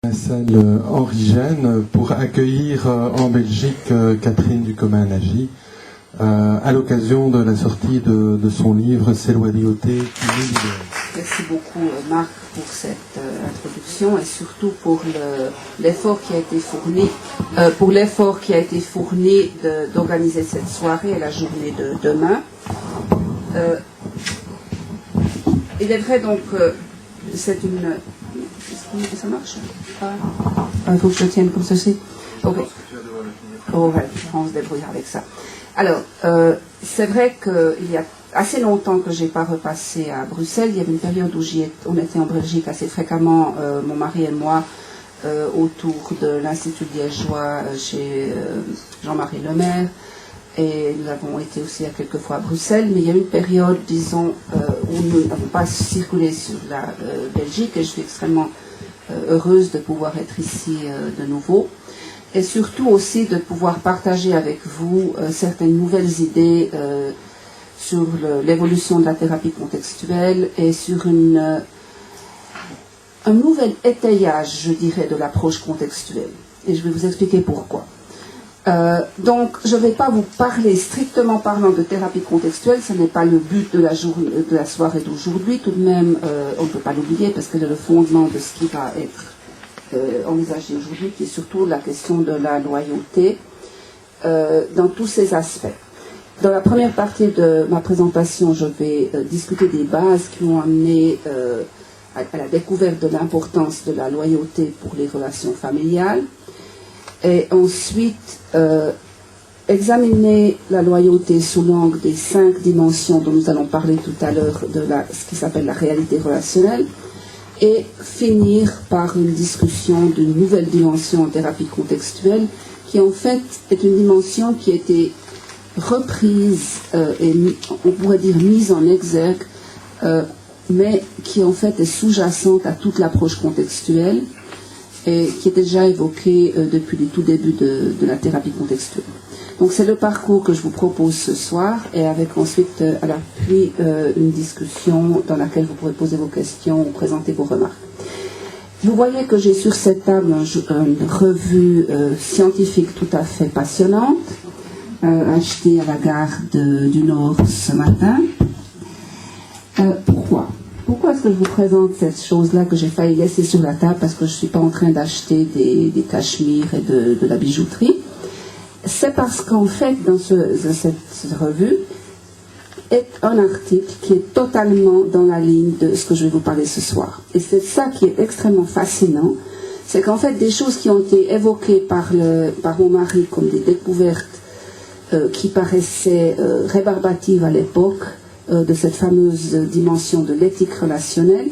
La salle Henri Gène pour accueillir en Belgique Catherine Ducomin-Nagy à l'occasion de la sortie de son livre C'est loyauté qui nous libère. Merci beaucoup Marc pour cette introduction et surtout pour l'effort qui a été fourni, d'organiser cette soirée et la journée de demain. Il est vrai donc que c'est une... Ça marche? Il faut que je le tienne comme ceci. Ok. Oh, ouais, on se débrouille avec ça. Alors, c'est vrai qu'il y a assez longtemps que je n'ai pas repassé à Bruxelles. Il y avait une période où on était en Belgique assez fréquemment, mon mari et moi, autour de l'Institut liégeois chez Jean-Marie Lemaire. Et nous avons été aussi à quelques fois à Bruxelles, mais il y a eu une période, disons, où nous n'avons pas circulé sur la Belgique, et je suis extrêmement heureuse de pouvoir être ici de nouveau, et surtout aussi de pouvoir partager avec vous certaines nouvelles idées sur l'évolution de la thérapie contextuelle et sur un nouvel étayage, je dirais, de l'approche contextuelle. Et je vais vous expliquer pourquoi. Donc, je ne vais pas vous parler strictement parlant de thérapie contextuelle, ce n'est pas le but de la soirée d'aujourd'hui. Tout de même, on ne peut pas l'oublier parce que c'est le fondement de ce qui va être envisagé aujourd'hui, qui est surtout la question de la loyauté dans tous ses aspects. Dans la première partie de ma présentation, je vais discuter des bases qui ont amené à la découverte de l'importance de la loyauté pour les relations familiales. Et ensuite, examiner la loyauté sous l'angle des 5 dimensions dont nous allons parler tout à l'heure, de ce qui s'appelle la réalité relationnelle, et finir par une discussion d'une nouvelle dimension en thérapie contextuelle, qui en fait est une dimension qui a été reprise et on pourrait dire mise en exergue, mais qui en fait est sous-jacente à toute l'approche contextuelle, et qui est déjà évoqué depuis les tout débuts de la thérapie contextuelle. Donc c'est le parcours que je vous propose ce soir, et avec ensuite à l'appui une discussion dans laquelle vous pourrez poser vos questions ou présenter vos remarques. Vous voyez que j'ai sur cette table une revue scientifique tout à fait passionnante, achetée à la gare du Nord ce matin. Pourquoi est-ce que je vous présente cette chose-là que j'ai failli laisser sur la table parce que je ne suis pas en train d'acheter des cachemires et de la bijouterie? C'est parce qu'en fait, dans cette revue, est un article qui est totalement dans la ligne de ce que je vais vous parler ce soir. Et c'est ça qui est extrêmement fascinant, c'est qu'en fait, des choses qui ont été évoquées par mon mari comme des découvertes qui paraissaient rébarbatives à l'époque, de cette fameuse dimension de l'éthique relationnelle,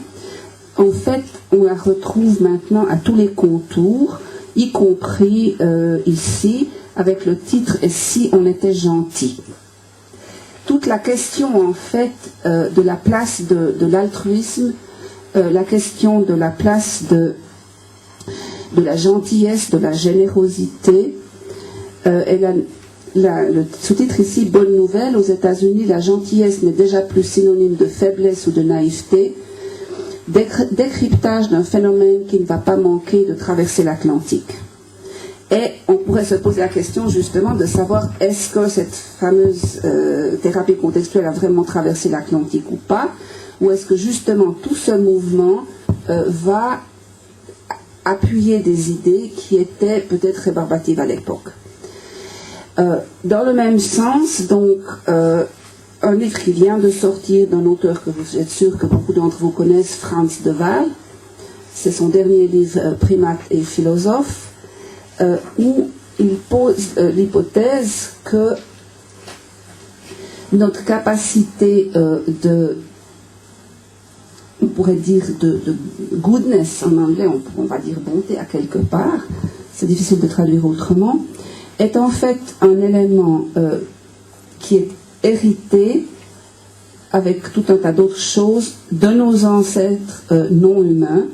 en fait, on la retrouve maintenant à tous les contours, y compris ici, avec le titre « Et si on était gentil ?» Toute la question, en fait, de la place de l'altruisme, la question de la place de la gentillesse, de la générosité, et le sous-titre ici, bonne nouvelle, aux États-Unis, la gentillesse n'est déjà plus synonyme de faiblesse ou de naïveté, décryptage d'un phénomène qui ne va pas manquer de traverser l'Atlantique. Et on pourrait se poser la question justement de savoir est-ce que cette fameuse thérapie contextuelle a vraiment traversé l'Atlantique ou pas, ou est-ce que justement tout ce mouvement va appuyer des idées qui étaient peut-être rébarbatives à l'époque. Dans le même sens, donc, un livre qui vient de sortir d'un auteur que vous êtes sûr que beaucoup d'entre vous connaissent, Frans de Waal. C'est son dernier livre, Primate et philosophe, où il pose l'hypothèse que notre capacité on pourrait dire de goodness en anglais, on va dire bonté à quelque part, c'est difficile de traduire autrement, est en fait un élément qui est hérité avec tout un tas d'autres choses de nos ancêtres non humains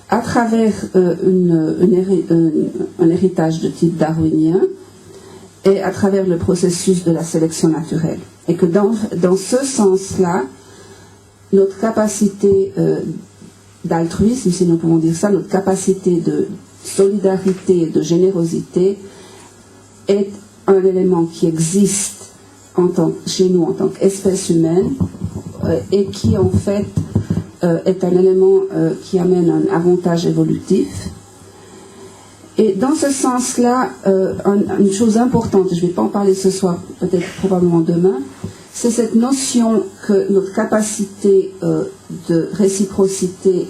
à travers un héritage de type darwinien et à travers le processus de la sélection naturelle. Et que dans ce sens-là, notre capacité d'altruisme, si nous pouvons dire ça, notre capacité de solidarité et de générosité est un élément qui existe chez nous en tant qu'espèce humaine et qui en fait est un élément qui amène un avantage évolutif. Et dans ce sens-là, une chose importante, je ne vais pas en parler ce soir, peut-être probablement demain, c'est cette notion que notre capacité de réciprocité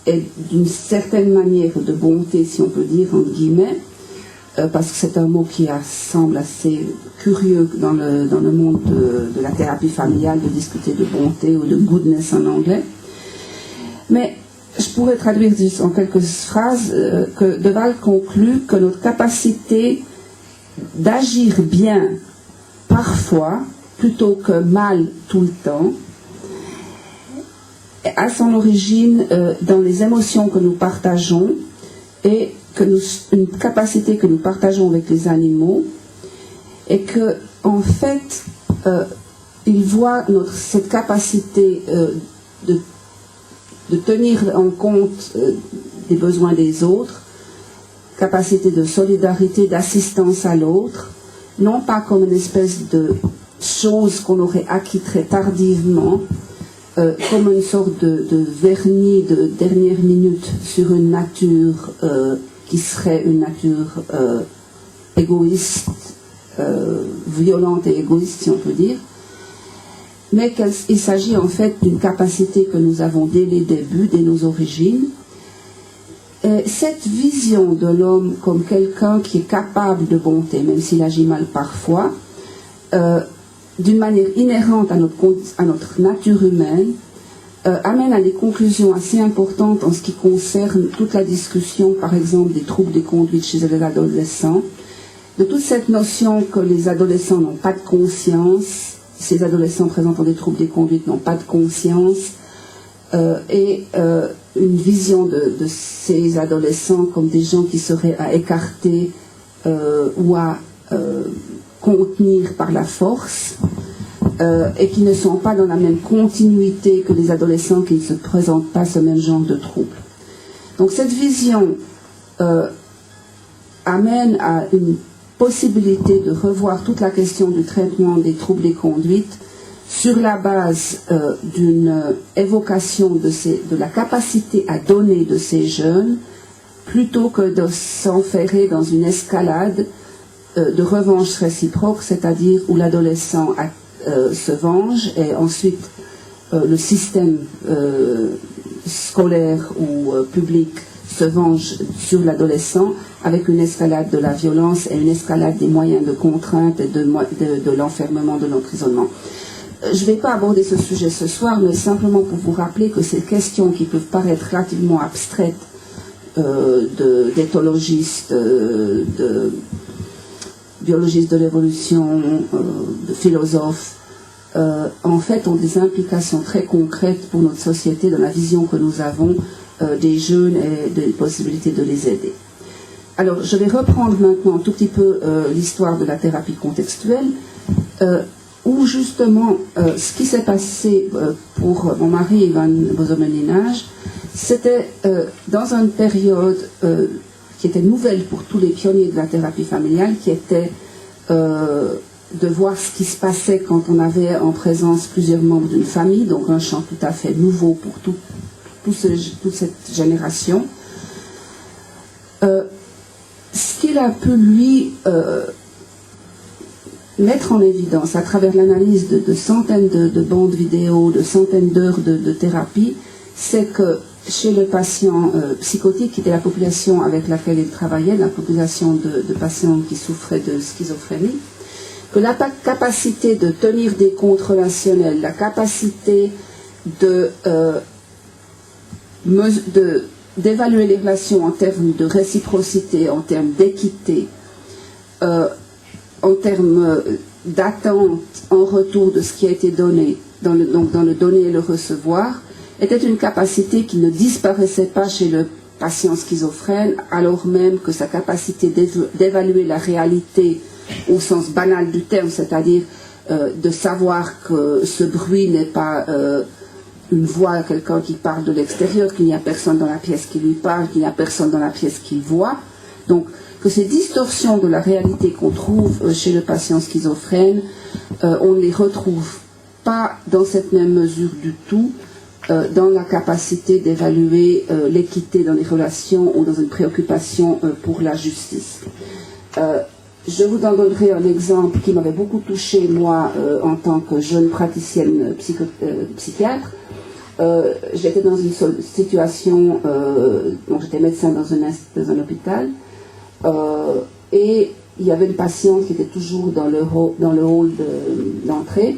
et d'une certaine manière de bonté, si on peut dire, entre guillemets, parce que c'est un mot qui semble assez curieux dans le monde de la thérapie familiale, de discuter de bonté ou de goodness en anglais. Mais je pourrais traduire juste en quelques phrases que De Waal conclut que notre capacité d'agir bien parfois, plutôt que mal tout le temps, a son origine dans les émotions que nous partageons et une capacité que nous partageons avec les animaux, et que en fait il voit cette capacité de tenir en compte des besoins des autres, capacité de solidarité, d'assistance à l'autre, non pas comme une espèce de chose qu'on aurait acquis très tardivement, comme une sorte de vernis de dernière minute sur une nature qui serait une nature égoïste, violente et égoïste, si on peut dire, mais qu'il s'agit en fait d'une capacité que nous avons dès les débuts, dès nos origines. Et cette vision de l'homme comme quelqu'un qui est capable de bonté, même s'il agit mal parfois, d'une manière inhérente à notre nature humaine, amène à des conclusions assez importantes en ce qui concerne toute la discussion, par exemple, des troubles de conduite chez les adolescents, de toute cette notion que les adolescents n'ont pas de conscience, ces adolescents présentant des troubles de conduite n'ont pas de conscience, et une vision de ces adolescents comme des gens qui seraient à écarter ou à contenir par la force, et qui ne sont pas dans la même continuité que les adolescents qui ne se présentent pas ce même genre de troubles. Donc cette vision amène à une possibilité de revoir toute la question du traitement des troubles des conduites sur la base d'une évocation de la capacité à donner de ces jeunes, plutôt que de s'enferrer dans une escalade de revanche réciproque, c'est-à-dire où l'adolescent se venge et ensuite le système scolaire ou public se venge sur l'adolescent avec une escalade de la violence et une escalade des moyens de contrainte et de l'enfermement, de l'emprisonnement. Je ne vais pas aborder ce sujet ce soir, mais simplement pour vous rappeler que ces questions qui peuvent paraître relativement abstraites d'éthologistes, de biologistes de l'évolution, de philosophes, en fait ont des implications très concrètes pour notre société dans la vision que nous avons des jeunes et des possibilités de les aider. Alors, je vais reprendre maintenant un tout petit peu l'histoire de la thérapie contextuelle, où justement, ce qui s'est passé pour mon mari, Ivan Bozomeninage, c'était dans une période qui était nouvelle pour tous les pionniers de la thérapie familiale, qui était de voir ce qui se passait quand on avait en présence plusieurs membres d'une famille, donc un champ tout à fait nouveau pour toute cette génération. Ce qu'il a pu lui mettre en évidence à travers l'analyse de centaines de bandes vidéo, de centaines d'heures de thérapie, c'est que chez le patient psychotique, qui était la population avec laquelle il travaillait, la population de patients qui souffraient de schizophrénie, que la capacité de tenir des comptes relationnels, la capacité d'évaluer les relations en termes de réciprocité, en termes d'équité, en termes d'attente en retour de ce qui a été donné, dans le donner et le recevoir, était une capacité qui ne disparaissait pas chez le patient schizophrène, alors même que sa capacité d'évaluer la réalité au sens banal du terme, c'est-à-dire de savoir que ce bruit n'est pas une voix, quelqu'un qui parle de l'extérieur, qu'il n'y a personne dans la pièce qui lui parle, qu'il n'y a personne dans la pièce qu'il voit. Donc, que ces distorsions de la réalité qu'on trouve chez le patient schizophrène, on ne les retrouve pas dans cette même mesure du tout dans la capacité d'évaluer l'équité dans les relations ou dans une préoccupation pour la justice. Je vous en donnerai un exemple qui m'avait beaucoup touché, moi, en tant que jeune praticienne psychiatre. J'étais dans une situation, donc j'étais médecin dans un hôpital, et il y avait une patiente qui était toujours dans le hall d'entrée,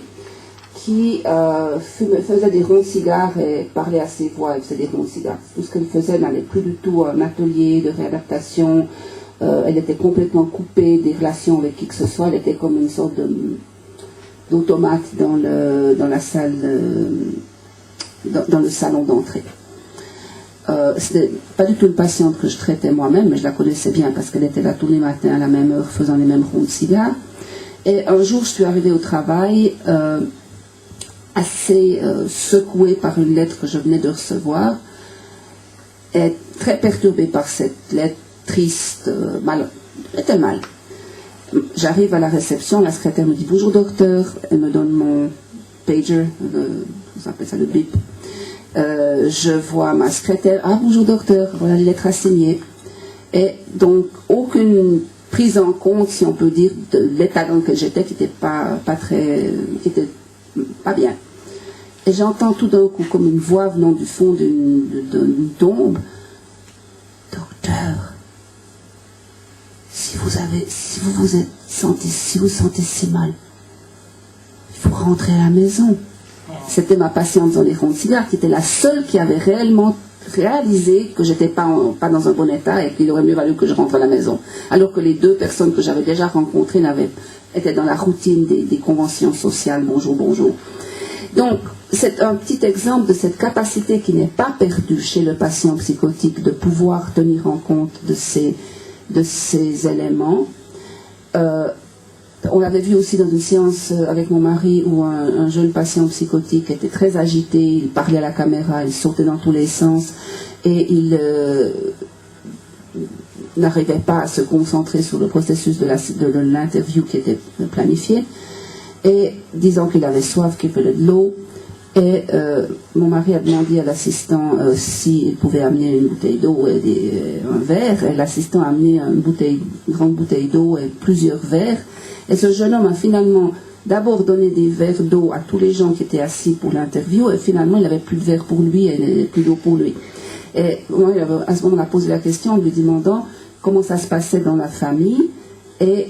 qui faisait des ronds de cigares et parlait à ses voix, elle faisait des ronds de cigares. Tout ce qu'elle faisait n'allait plus du tout à un atelier de réadaptation, elle était complètement coupée des relations avec qui que ce soit, elle était comme une sorte d'automate dans la salle, dans le salon d'entrée. C'était pas du tout une patiente que je traitais moi-même, mais je la connaissais bien parce qu'elle était là tous les matins à la même heure faisant les mêmes ronds de cigares. Et un jour, je suis arrivée au travail assez secouée par une lettre que je venais de recevoir et très perturbée par cette lettre, triste, mal. Elle était mal. J'arrive à la réception, la secrétaire me dit « Bonjour docteur », elle me donne mon pager, vous appelez ça le bip. Je vois ma secrétaire, « Ah bonjour docteur, voilà les lettres à signer ». Et donc aucune prise en compte, si on peut dire, de l'état dans lequel j'étais, qui était pas bien. Et j'entends tout d'un coup comme une voix venant du fond d'une tombe. « Docteur, si vous sentez si mal, il faut rentrer à la maison. » C'était ma patiente dans les ronds de cigares qui était la seule qui avait réellement réalisé que j'étais pas dans un bon état et qu'il aurait mieux valu que je rentre à la maison. Alors que les deux personnes que j'avais déjà rencontrées étaient dans la routine des conventions sociales. Bonjour, bonjour. Donc, c'est un petit exemple de cette capacité qui n'est pas perdue chez le patient psychotique de pouvoir tenir en compte de ces éléments. On l'avait vu aussi dans une séance avec mon mari où un jeune patient psychotique était très agité, il parlait à la caméra, il sautait dans tous les sens et il n'arrivait pas à se concentrer sur le processus de l'interview qui était planifié. Et disant qu'il avait soif, qu'il voulait de l'eau, et mon mari a demandé à l'assistant s'il pouvait amener une bouteille d'eau et un verre, et l'assistant a amené une grande bouteille d'eau et plusieurs verres, et ce jeune homme a finalement d'abord donné des verres d'eau à tous les gens qui étaient assis pour l'interview, et finalement il n'avait plus de verre pour lui et plus d'eau pour lui. Et moi, à ce moment, on a posé la question en lui demandant comment ça se passait dans la famille, et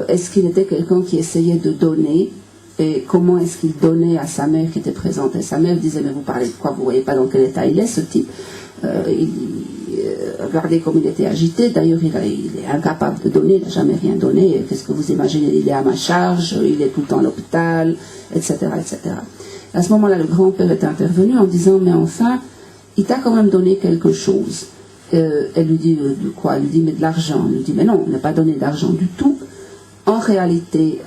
est-ce qu'il était quelqu'un qui essayait de donner, et comment est-ce qu'il donnait à sa mère qui était présente. Et sa mère disait, mais vous parlez de quoi, vous ne voyez pas dans quel état il est, ce type. Regardez comme il était agité, d'ailleurs il est incapable de donner, il n'a jamais rien donné, qu'est-ce que vous imaginez, il est à ma charge, il est tout le temps à l'hôpital, etc., etc. À ce moment-là, le grand-père est intervenu en disant, mais enfin, il t'a quand même donné quelque chose. Elle lui dit, de quoi? Elle lui dit, mais de l'argent. Elle lui dit, mais non, on n'a pas donné d'argent du tout. En réalité,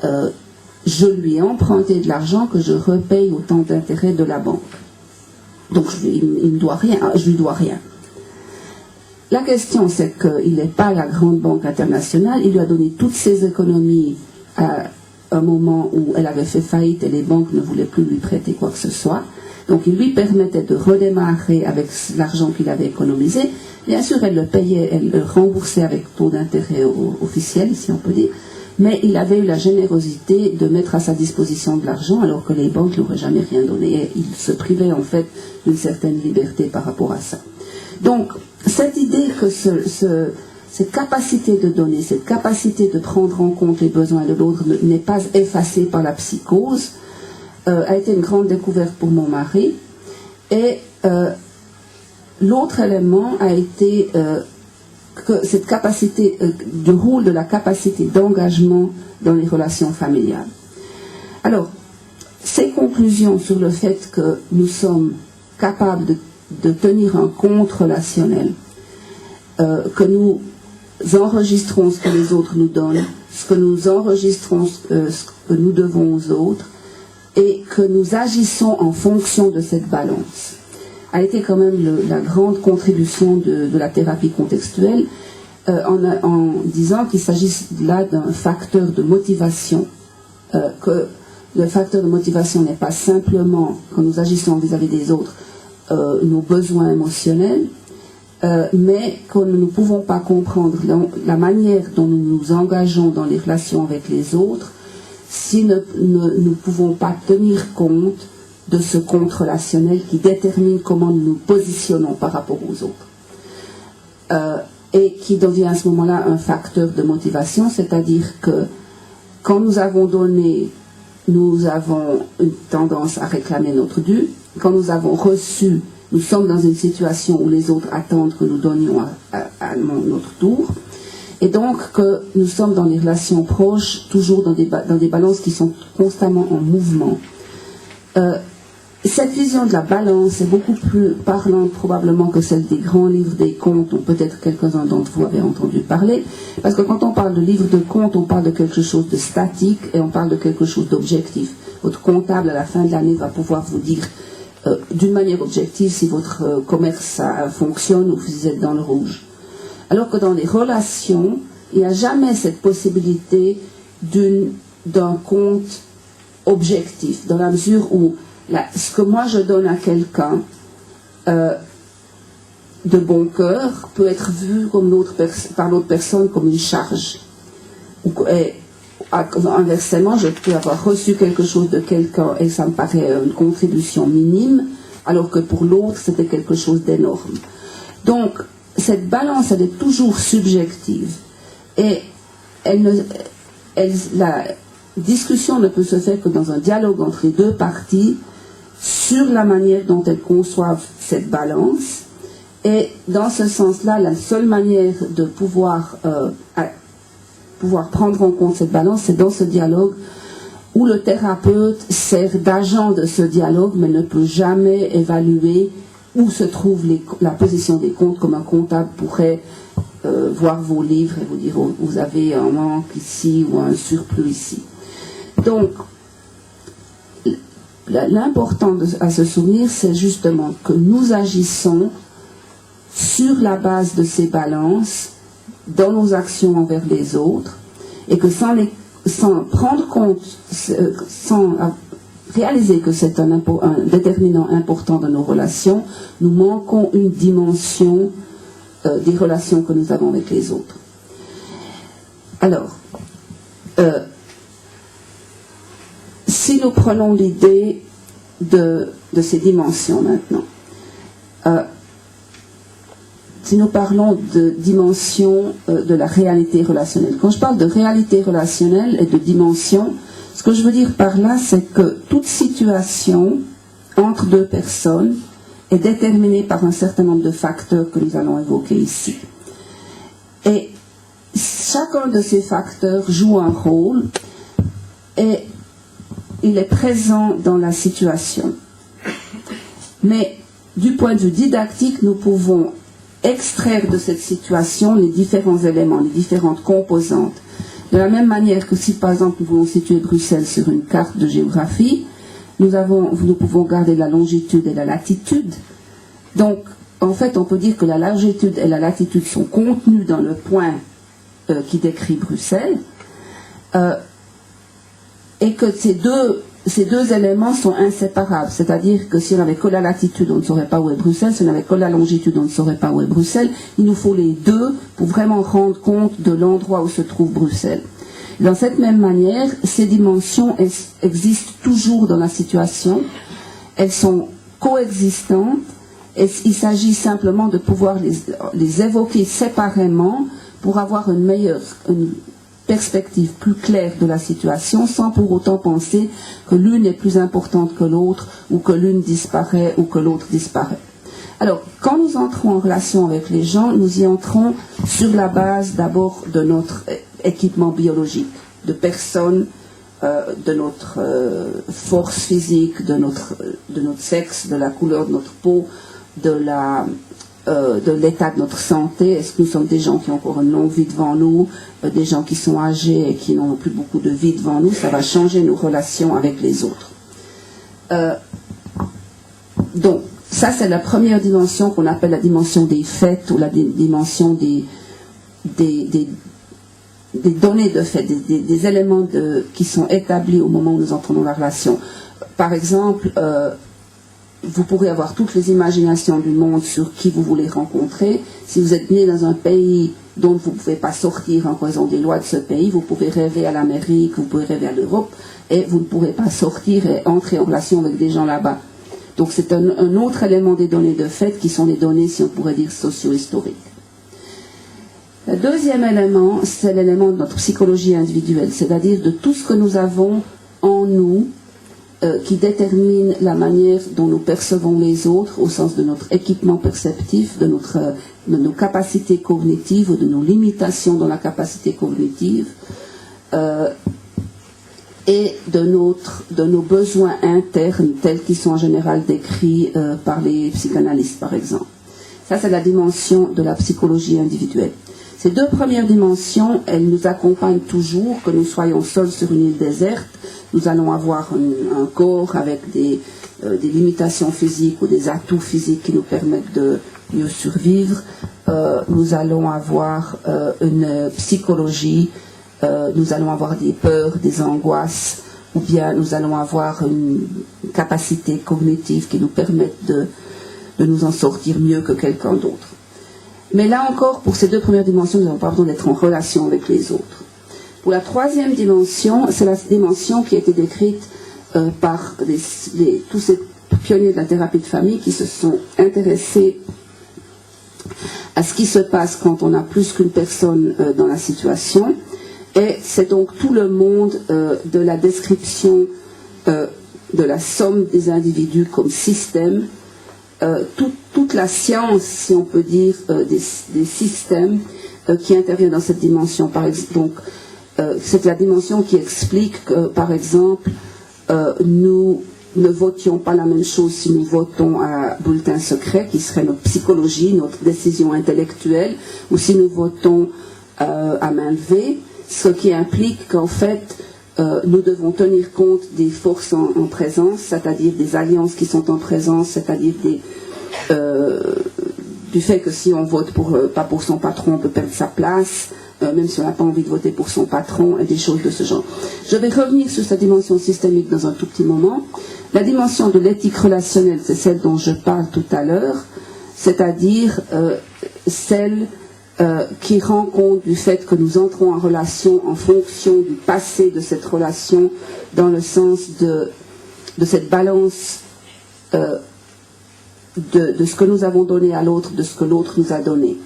je lui ai emprunté de l'argent que je repaye autant d'intérêts de la banque. Donc il me doit rien, je lui dois rien. La question, c'est qu'il n'est pas la grande banque internationale, il lui a donné toutes ses économies à un moment où elle avait fait faillite et les banques ne voulaient plus lui prêter quoi que ce soit. Donc il lui permettait de redémarrer avec l'argent qu'il avait économisé. Bien sûr, elle le payait, elle le remboursait avec taux d'intérêt officiel, si on peut dire. Mais il avait eu la générosité de mettre à sa disposition de l'argent alors que les banques ne lui auraient jamais rien donné. Et il se privait en fait d'une certaine liberté par rapport à ça. Donc, cette idée que cette capacité de donner, cette capacité de prendre en compte les besoins de l'autre n'est pas effacée par la psychose, a été une grande découverte pour mon mari. Et l'autre élément a été que cette capacité, du rôle de la capacité d'engagement dans les relations familiales. Alors, ces conclusions sur le fait que nous sommes capables de tenir un compte relationnel, que nous enregistrons ce que les autres nous donnent, ce que nous enregistrons, ce que nous devons aux autres, et que nous agissons en fonction de cette balance, a été quand même la grande contribution de la thérapie contextuelle, en disant qu'il s'agit là d'un facteur de motivation, que le facteur de motivation n'est pas simplement, quand nous agissons vis-à-vis des autres, nos besoins émotionnels, mais que nous ne pouvons pas comprendre la manière dont nous nous engageons dans les relations avec les autres si nous ne pouvons pas tenir compte de ce compte relationnel qui détermine comment nous nous positionnons par rapport aux autres. Et qui devient à ce moment-là un facteur de motivation, c'est-à-dire que quand nous avons donné, nous avons une tendance à réclamer notre dû. Quand nous avons reçu, nous sommes dans une situation où les autres attendent que nous donnions à notre tour. Et donc que nous sommes dans les relations proches, toujours dans des balances qui sont constamment en mouvement. Cette vision de la balance est beaucoup plus parlante probablement que celle des grands livres des contes dont peut-être quelques-uns d'entre vous avaient entendu parler, parce que quand on parle de livres de contes, on parle de quelque chose de statique et on parle de quelque chose d'objectif. Votre comptable à la fin de l'année va pouvoir vous dire d'une manière objective si votre commerce fonctionne ou si vous êtes dans le rouge. Alors que dans les relations, il n'y a jamais cette possibilité d'un compte objectif, dans la mesure où ce que moi je donne à quelqu'un de bon cœur peut être vu comme par l'autre personne comme une charge. Inversement, je peux avoir reçu quelque chose de quelqu'un et ça me paraît une contribution minime, alors que pour l'autre c'était quelque chose d'énorme. Donc cette balance, elle est toujours subjective et la discussion ne peut se faire que dans un dialogue entre les deux parties sur la manière dont elles conçoivent cette balance. Et dans ce sens-là, la seule manière de pouvoir prendre en compte cette balance, c'est dans ce dialogue où le thérapeute sert d'agent de ce dialogue, mais ne peut jamais évaluer où se trouve la position des comptes, comme un comptable pourrait voir vos livres et vous dire vous avez un manque ici ou un surplus ici. Donc, l'important à se souvenir, c'est justement que nous agissons sur la base de ces balances dans nos actions envers les autres et que sans prendre compte, sans réaliser que c'est un déterminant important de nos relations, nous manquons une dimension des relations que nous avons avec les autres. Alors, si nous prenons l'idée de ces dimensions maintenant, si nous parlons de dimension de la réalité relationnelle, quand je parle de réalité relationnelle et de dimension, ce que je veux dire par là, c'est que toute situation entre deux personnes est déterminée par un certain nombre de facteurs que nous allons évoquer ici. Et chacun de ces facteurs joue un rôle et il est présent dans la situation. Mais du point de vue didactique, nous pouvons extraire de cette situation les différents éléments, les différentes composantes. De la même manière que si par exemple nous voulons situer Bruxelles sur une carte de géographie, nous pouvons garder la longitude et la latitude. Donc en fait on peut dire que la longitude et la latitude sont contenues dans le point qui décrit Bruxelles, et que ces deux éléments sont inséparables. C'est-à-dire que si on n'avait que la latitude, on ne saurait pas où est Bruxelles. Si on n'avait que la longitude, on ne saurait pas où est Bruxelles. Il nous faut les deux pour vraiment rendre compte de l'endroit où se trouve Bruxelles. Dans cette même manière, ces dimensions existent toujours dans la situation. Elles sont coexistantes. Et il s'agit simplement de pouvoir les évoquer séparément pour avoir une perspective plus claire de la situation, sans pour autant penser que l'une est plus importante que l'autre, ou que l'une disparaît, ou que l'autre disparaît. Alors, quand nous entrons en relation avec les gens, nous y entrons sur la base d'abord de notre équipement biologique, de personnes, de notre force physique, de notre sexe, de la couleur de notre peau, de l'état de notre santé. Est-ce que nous sommes des gens qui ont encore une longue vie devant nous, des gens qui sont âgés et qui n'ont plus beaucoup de vie devant nous? Ça va changer nos relations avec les autres. Donc, ça c'est la première dimension qu'on appelle la dimension des faits ou la dimension des données de fait, des éléments qui sont établis au moment où nous entrons dans la relation. Par exemple, vous pourrez avoir toutes les imaginations du monde sur qui vous voulez rencontrer. Si vous êtes né dans un pays dont vous ne pouvez pas sortir en raison des lois de ce pays, vous pouvez rêver à l'Amérique, vous pouvez rêver à l'Europe, et vous ne pourrez pas sortir et entrer en relation avec des gens là-bas. Donc c'est un autre élément des données de fait qui sont les données, si on pourrait dire, socio-historiques. Le deuxième élément, c'est l'élément de notre psychologie individuelle, c'est-à-dire de tout ce que nous avons en nous qui détermine la manière dont nous percevons les autres au sens de notre équipement perceptif, de nos capacités cognitives ou de nos limitations dans la capacité cognitive et de nos besoins internes tels qu'ils sont en général décrits par les psychanalystes par exemple. Ça c'est la dimension de la psychologie individuelle. Ces deux premières dimensions, elles nous accompagnent toujours, que nous soyons seuls sur une île déserte. Nous allons avoir un corps avec des limitations physiques ou des atouts physiques qui nous permettent de mieux survivre. Nous allons avoir une psychologie, nous allons avoir des peurs, des angoisses, ou bien nous allons avoir une capacité cognitive qui nous permettent de nous en sortir mieux que quelqu'un d'autre. Mais là encore, pour ces deux premières dimensions, nous n'avons pas besoin d'être en relation avec les autres. Pour la troisième dimension, c'est la dimension qui a été décrite par tous ces pionniers de la thérapie de famille qui se sont intéressés à ce qui se passe quand on a plus qu'une personne dans la situation. Et c'est donc tout le monde de la description de la somme des individus comme système, toute la science, si on peut dire, des systèmes qui interviennent dans cette dimension. Par exemple, donc, c'est la dimension qui explique que, par exemple, nous ne votions pas la même chose si nous votons à bulletin secret, qui serait notre psychologie, notre décision intellectuelle, ou si nous votons à main levée, ce qui implique qu'en fait, nous devons tenir compte des forces en présence, c'est-à-dire des alliances qui sont en présence, c'est-à-dire du fait que si on vote pas pour son patron, on peut perdre sa place, même si on n'a pas envie de voter pour son patron, et des choses de ce genre. Je vais revenir sur cette dimension systémique dans un tout petit moment. La dimension de l'éthique relationnelle, c'est celle dont je parle tout à l'heure, c'est-à-dire celle qui rend compte du fait que nous entrons en relation en fonction du passé de cette relation, dans le sens de cette balance de ce que nous avons donné à l'autre, de ce que l'autre nous a donné,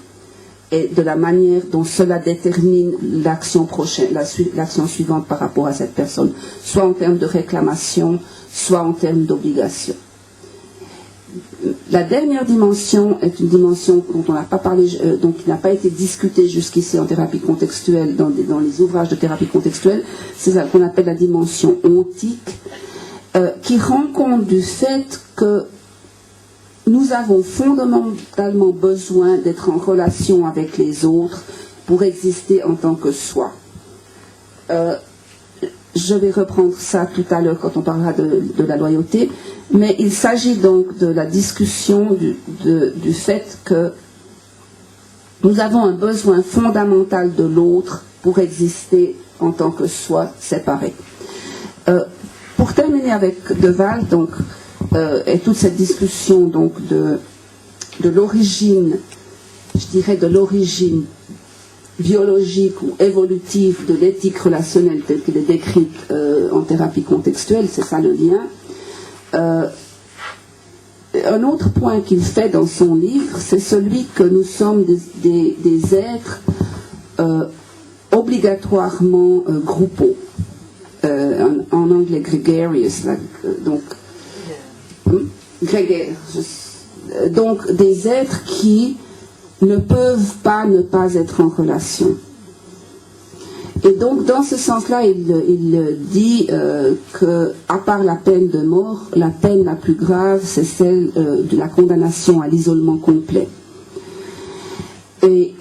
et de la manière dont cela détermine l'action prochaine, l'action suivante par rapport à cette personne, soit en termes de réclamation, soit en termes d'obligation. La dernière dimension est une dimension dont on n'a pas parlé, donc qui n'a pas été discutée jusqu'ici en thérapie contextuelle, dans les ouvrages de thérapie contextuelle, c'est ce qu'on appelle la dimension ontique, qui rend compte du fait que nous avons fondamentalement besoin d'être en relation avec les autres pour exister en tant que soi. Je vais reprendre ça tout à l'heure quand on parlera de la loyauté, mais il s'agit donc de la discussion du fait que nous avons un besoin fondamental de l'autre pour exister en tant que soi séparé. Pour terminer avec De Waal, donc, et toute cette discussion donc de l'origine, je dirais de l'origine biologique ou évolutive de l'éthique relationnelle telle qu'elle est décrite en thérapie contextuelle, c'est ça le lien. Un autre point qu'il fait dans son livre, c'est celui que nous sommes des êtres obligatoirement groupaux. En anglais gregarious, donc grégaire. Donc des êtres qui ne peuvent pas ne pas être en relation. Et donc dans ce sens-là, il dit que, à part la peine de mort, la peine la plus grave, c'est celle de la condamnation à l'isolement complet. Et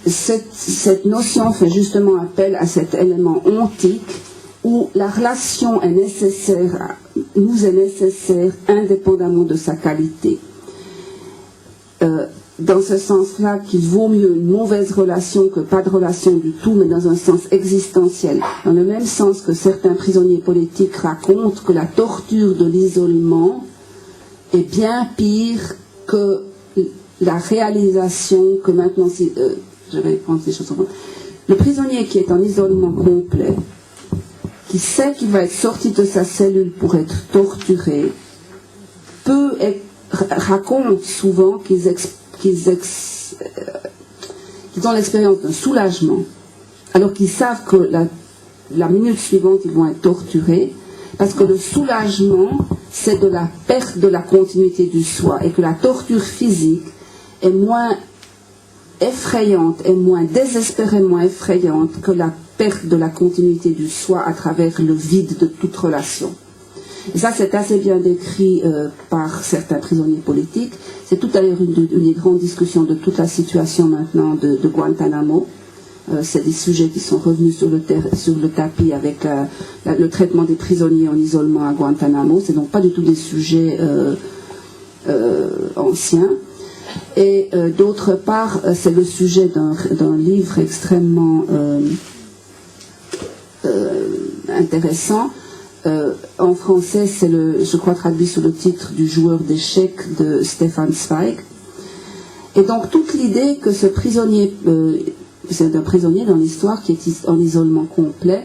cette notion fait justement appel à cet élément ontique où la relation est nécessaire, nous est nécessaire indépendamment de sa qualité. Dans ce sens-là, qu'il vaut mieux une mauvaise relation que pas de relation du tout, mais dans un sens existentiel. Dans le même sens que certains prisonniers politiques racontent que la torture de l'isolement est bien pire que la réalisation que maintenant, je vais prendre ces choses en compte. Le prisonnier qui est en isolement complet, qui sait qu'il va être sorti de sa cellule pour être torturé, raconte souvent qu'ils ont l'expérience d'un soulagement, alors qu'ils savent que la minute suivante, ils vont être torturés, parce que le soulagement, c'est de la perte de la continuité du soi, et que la torture physique est moins effrayante et moins désespérément effrayante que la perte de la continuité du soi à travers le vide de toute relation. Et ça, c'est assez bien décrit par certains prisonniers politiques. C'est tout à l'heure une des grandes discussions de toute la situation maintenant de Guantanamo. C'est des sujets qui sont revenus sur le tapis avec le traitement des prisonniers en isolement à Guantanamo. C'est donc pas du tout des sujets anciens. Et d'autre part, c'est le sujet d'un livre extrêmement intéressant. En français, c'est je crois traduit sous le titre du joueur d'échecs de Stefan Zweig. Et donc toute l'idée que ce prisonnier, c'est un prisonnier dans l'histoire qui est en isolement complet,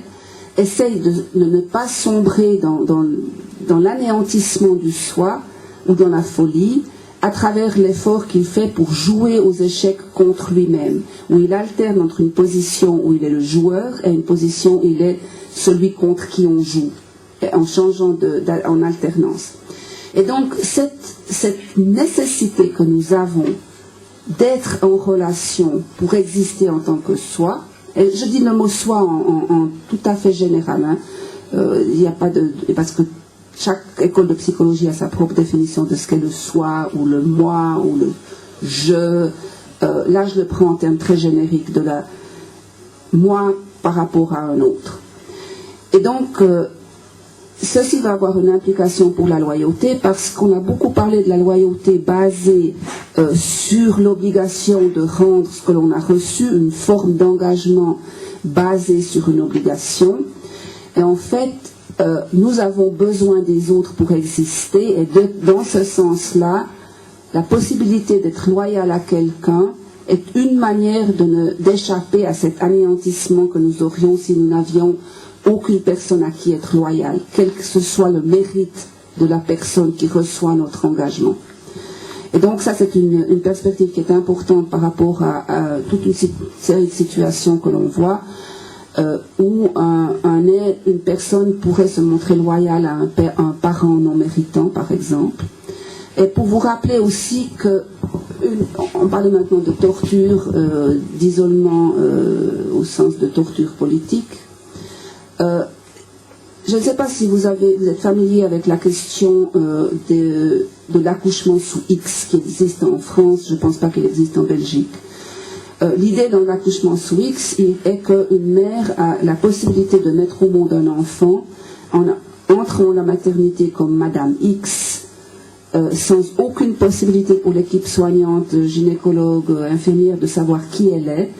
essaye de ne pas sombrer dans l'anéantissement du soi ou dans la folie, à travers l'effort qu'il fait pour jouer aux échecs contre lui-même, où il alterne entre une position où il est le joueur et une position où il est celui contre qui on joue, en changeant en alternance. Et donc cette nécessité que nous avons d'être en relation pour exister en tant que soi, et je dis le mot soi en tout à fait général, hein, il n'y a pas parce que chaque école de psychologie a sa propre définition de ce qu'est le soi, ou le moi, ou le je. Là, je le prends en termes très génériques de la moi par rapport à un autre. Et donc, ceci va avoir une implication pour la loyauté, parce qu'on a beaucoup parlé de la loyauté basée sur l'obligation de rendre ce que l'on a reçu, une forme d'engagement basée sur une obligation. Et en fait, nous avons besoin des autres pour exister, et dans ce sens-là, la possibilité d'être loyal à quelqu'un est une manière d'échapper à cet anéantissement que nous aurions si nous n'avions aucune personne à qui être loyal, quel que ce soit le mérite de la personne qui reçoit notre engagement. Et donc ça, c'est une perspective qui est importante par rapport à toute une série de situations que l'on voit, où une personne pourrait se montrer loyale à un parent non méritant, par exemple. Et pour vous rappeler aussi que, on parlait maintenant de torture, d'isolement au sens de torture politique. Je ne sais pas si vous êtes familier avec la question de l'accouchement sous X qui existe en France. Je ne pense pas qu'il existe en Belgique. L'idée dans l'accouchement sous X est qu'une mère a la possibilité de mettre au monde un enfant en entrant dans la maternité comme Madame X, sans aucune possibilité pour l'équipe soignante, gynécologue, infirmière de savoir qui elle est.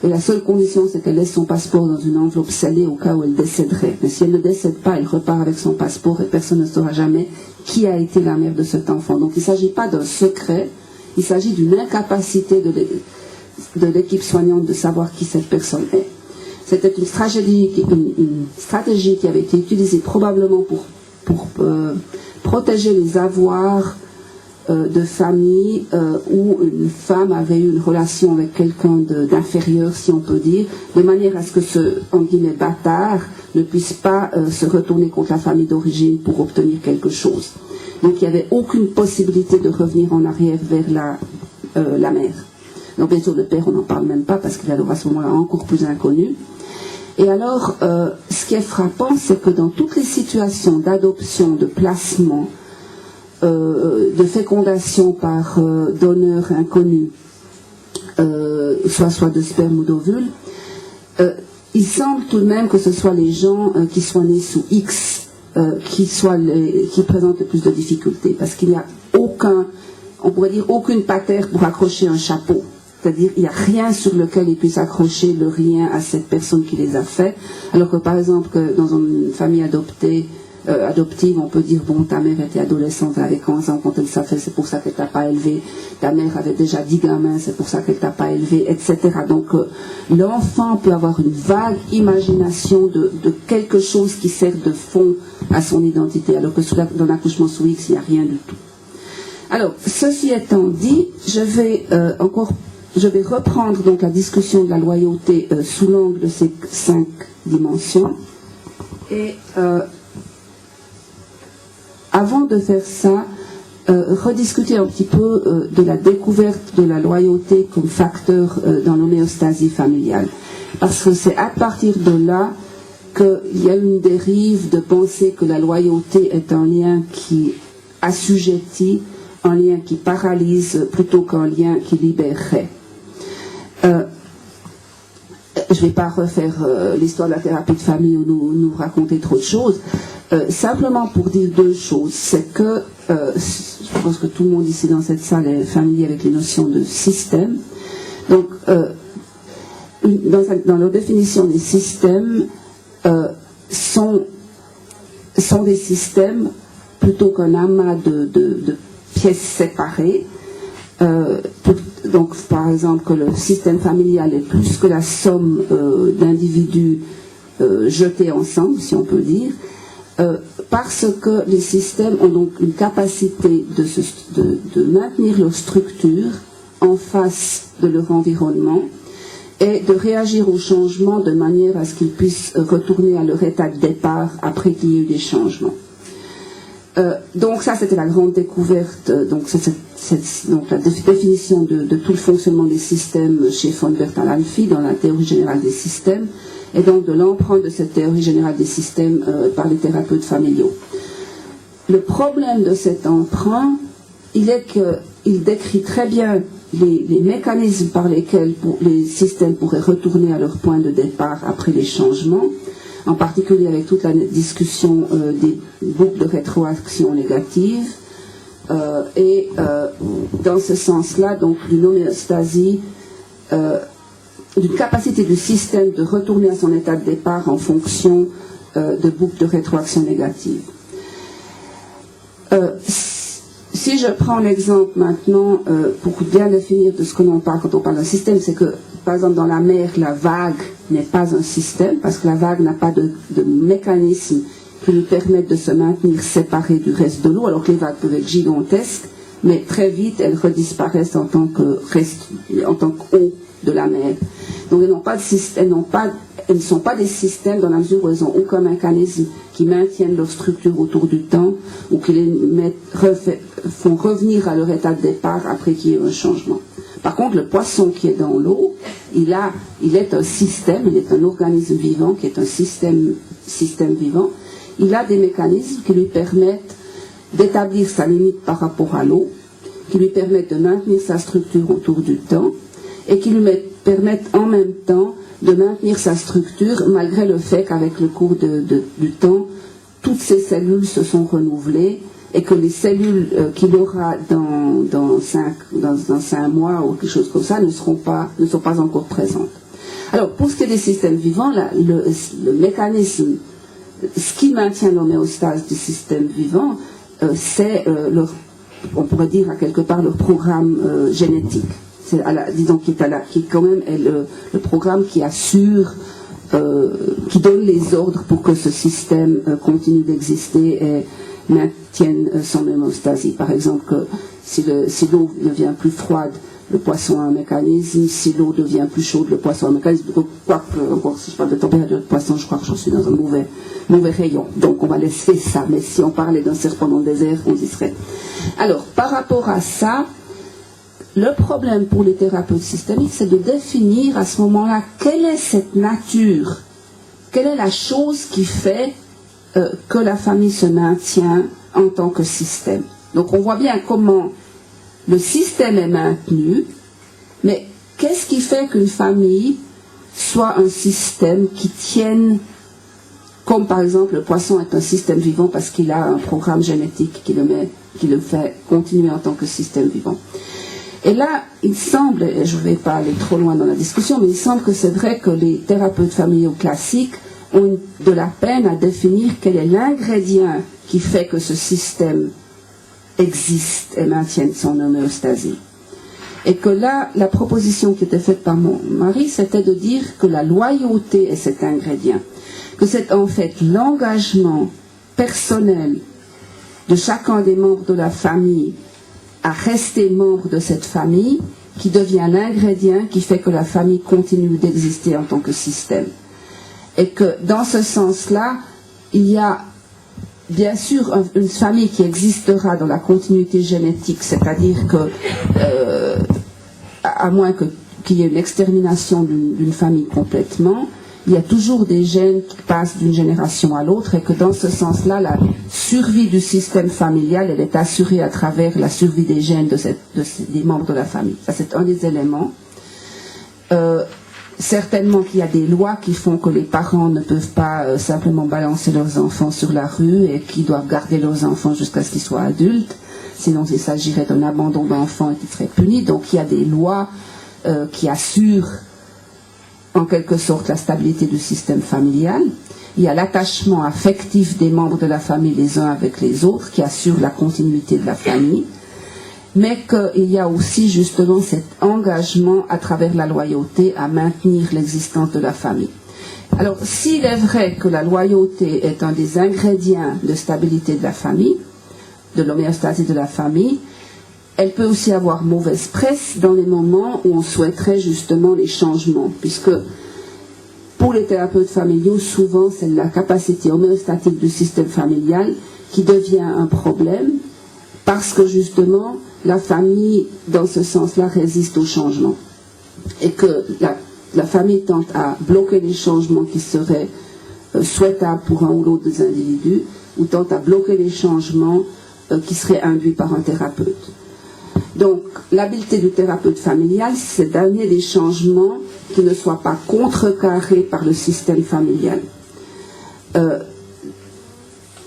Et la seule condition, c'est qu'elle laisse son passeport dans une enveloppe scellée au cas où elle décéderait. Mais si elle ne décède pas, elle repart avec son passeport et personne ne saura jamais qui a été la mère de cet enfant. Donc il ne s'agit pas d'un secret, il s'agit d'une incapacité de l'équipe soignante de savoir qui cette personne est. C'était une stratégie qui avait été utilisée probablement pour protéger les avoirs de famille où une femme avait eu une relation avec quelqu'un d'inférieur, si on peut dire, de manière à ce que ce, en guillemets, bâtard ne puisse pas se retourner contre la famille d'origine pour obtenir quelque chose. Donc il n'y avait aucune possibilité de revenir en arrière vers la mère. Donc bien sûr, le père, on n'en parle même pas parce qu'il est à ce moment-là encore plus inconnu. Et alors, ce qui est frappant, c'est que dans toutes les situations d'adoption, de placement, de fécondation par donneur inconnu, soit de sperme ou d'ovule, il semble tout de même que ce soit les gens qui soient nés sous X qui présentent le plus de difficultés, parce qu'il n'y a on pourrait dire aucune patère pour accrocher un chapeau. C'est-à-dire, il n'y a rien sur lequel ils puissent accrocher le rien à cette personne qui les a fait. Alors que, par exemple, que dans une famille adoptive, on peut dire, bon, ta mère était adolescente, elle avait 15 ans quand elle s'est fait, c'est pour ça qu'elle t'a pas élevé. Ta mère avait déjà 10 gamins, c'est pour ça qu'elle t'a pas élevé, etc. Donc, l'enfant peut avoir une vague imagination de quelque chose qui sert de fond à son identité. Alors que dans l'accouchement sous X, il n'y a rien du tout. Alors, ceci étant dit, je vais reprendre donc la discussion de la loyauté sous l'angle de ces 5 dimensions. Et avant de faire ça, rediscuter un petit peu de la découverte de la loyauté comme facteur dans l'homéostasie familiale. Parce que c'est à partir de là qu'il y a une dérive de penser que la loyauté est un lien qui assujettit, un lien qui paralyse plutôt qu'un lien qui libérerait. Je ne vais pas refaire l'histoire de la thérapie de famille ou nous raconter trop de choses. Simplement pour dire 2 choses. C'est que, je pense que tout le monde ici dans cette salle est familier avec les notions de système. Donc, dans leur définition, les systèmes sont des systèmes plutôt qu'un amas de pièces séparées. Donc, par exemple, que le système familial est plus que la somme d'individus jetés ensemble, si on peut dire, parce que les systèmes ont donc une capacité de maintenir leur structure en face de leur environnement et de réagir aux changements de manière à ce qu'ils puissent retourner à leur état de départ après qu'il y ait eu des changements. Donc ça, c'était la grande découverte, donc la définition de tout le fonctionnement des systèmes chez von Bertalanffy dans la théorie générale des systèmes, et donc de l'empreinte de cette théorie générale des systèmes par les thérapeutes familiaux. Le problème de cet emprunt, il est qu'il décrit très bien les mécanismes par lesquels les systèmes pourraient retourner à leur point de départ après les changements, en particulier avec toute la discussion des boucles de rétroaction négative, et dans ce sens-là, donc d'une homéostasie, d'une capacité du système de retourner à son état de départ en fonction de boucles de rétroaction négative. Si je prends l'exemple maintenant, pour bien définir de ce que l'on parle quand on parle d'un système, c'est que, par exemple, dans la mer, la vague n'est pas un système, parce que la vague n'a pas de mécanisme qui lui permette de se maintenir séparée du reste de l'eau, alors que les vagues peuvent être gigantesques, mais très vite, elles redisparaissent en tant qu'eau de la mer. Donc, elles ne sont pas des systèmes dans la mesure où elles n'ont aucun mécanisme qui maintiennent leur structure autour du temps ou qui les font revenir à leur état de départ après qu'il y ait un changement. Par contre, le poisson qui est dans l'eau, il est un système, il est un organisme vivant qui est un système vivant. Il a des mécanismes qui lui permettent d'établir sa limite par rapport à l'eau, qui lui permettent de maintenir sa structure autour du temps et qui lui permettent en même temps de maintenir sa structure malgré le fait qu'avec le cours du temps, toutes ces cellules se sont renouvelées et que les cellules qu'il aura dans 5 mois ou quelque chose comme ça ne sont pas encore présentes. Alors, pour ce qui est des systèmes vivants, le mécanisme, ce qui maintient l'homéostase du système vivant, c'est on pourrait dire à quelque part leur programme génétique. C'est disons qui quand même est le programme qui assure, qui donne les ordres pour que ce système continue d'exister et maintienne son homéostasie. Par exemple, que si l'eau devient plus froide, le poisson a un mécanisme. Si l'eau devient plus chaude, le poisson a un mécanisme. Encore si je parle de température de poisson, je crois que j'en suis dans un mauvais rayon. Donc on va laisser ça. Mais si on parlait d'un serpent dans le désert, on y serait. Alors, par rapport à ça, le problème pour les thérapeutes systémiques, c'est de définir à ce moment-là quelle est cette nature, quelle est la chose qui fait que la famille se maintient en tant que système. Donc on voit bien comment le système est maintenu, mais qu'est-ce qui fait qu'une famille soit un système qui tienne, comme par exemple le poisson est un système vivant parce qu'il a un programme génétique qui le fait continuer en tant que système vivant. Et là, il semble, et je ne vais pas aller trop loin dans la discussion, mais il semble que c'est vrai que les thérapeutes familiaux classiques ont de la peine à définir quel est l'ingrédient qui fait que ce système existe et maintienne son homéostasie. Et que là, la proposition qui était faite par mon mari, c'était de dire que la loyauté est cet ingrédient, que c'est en fait l'engagement personnel de chacun des membres de la famille à rester membre de cette famille qui devient l'ingrédient qui fait que la famille continue d'exister en tant que système. Et que dans ce sens-là, il y a bien sûr une famille qui existera dans la continuité génétique, c'est-à-dire que, à moins qu'il y ait une extermination d'une famille complètement, il y a toujours des gènes qui passent d'une génération à l'autre et que dans ce sens-là, la survie du système familial, elle est assurée à travers la survie des gènes des membres de la famille. Ça, c'est un des éléments. Certainement qu'il y a des lois qui font que les parents ne peuvent pas simplement balancer leurs enfants sur la rue et qu'ils doivent garder leurs enfants jusqu'à ce qu'ils soient adultes. Sinon, il s'agirait d'un abandon d'enfants et qui serait puni. Donc, il y a des lois qui assurent en quelque sorte la stabilité du système familial. Il y a l'attachement affectif des membres de la famille les uns avec les autres qui assure la continuité de la famille. Mais qu'il y a aussi justement cet engagement à travers la loyauté à maintenir l'existence de la famille. Alors, s'il est vrai que la loyauté est un des ingrédients de stabilité de la famille, de l'homéostasie de la famille, elle peut aussi avoir mauvaise presse dans les moments où on souhaiterait justement les changements, puisque pour les thérapeutes familiaux, souvent c'est la capacité homéostatique du système familial qui devient un problème, parce que justement la famille, dans ce sens-là, résiste au changement. Et que la famille tente à bloquer les changements qui seraient souhaitables pour un ou l'autre des individus, ou tente à bloquer les changements qui seraient induits par un thérapeute. Donc, l'habileté du thérapeute familial, c'est d'amener des changements qui ne soient pas contrecarrés par le système familial.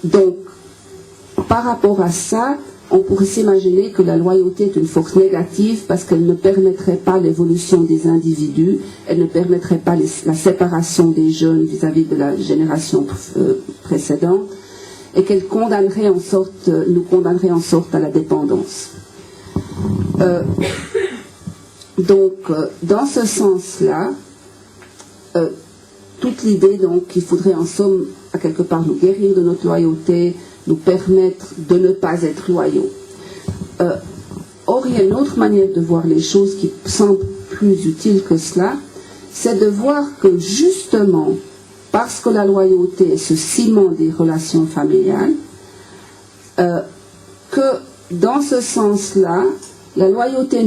Donc, par rapport à ça, on pourrait s'imaginer que la loyauté est une force négative parce qu'elle ne permettrait pas l'évolution des individus, elle ne permettrait pas la séparation des jeunes vis-à-vis de la génération précédente, et qu'elle nous condamnerait en sorte à la dépendance. Donc, dans ce sens-là, toute l'idée donc qu'il faudrait en somme à quelque part nous guérir de notre loyauté, nous permettre de ne pas être loyaux. Or, il y a une autre manière de voir les choses qui semble plus utile que cela, c'est de voir que justement, parce que la loyauté est ce ciment des relations familiales, que dans ce sens-là, la loyauté,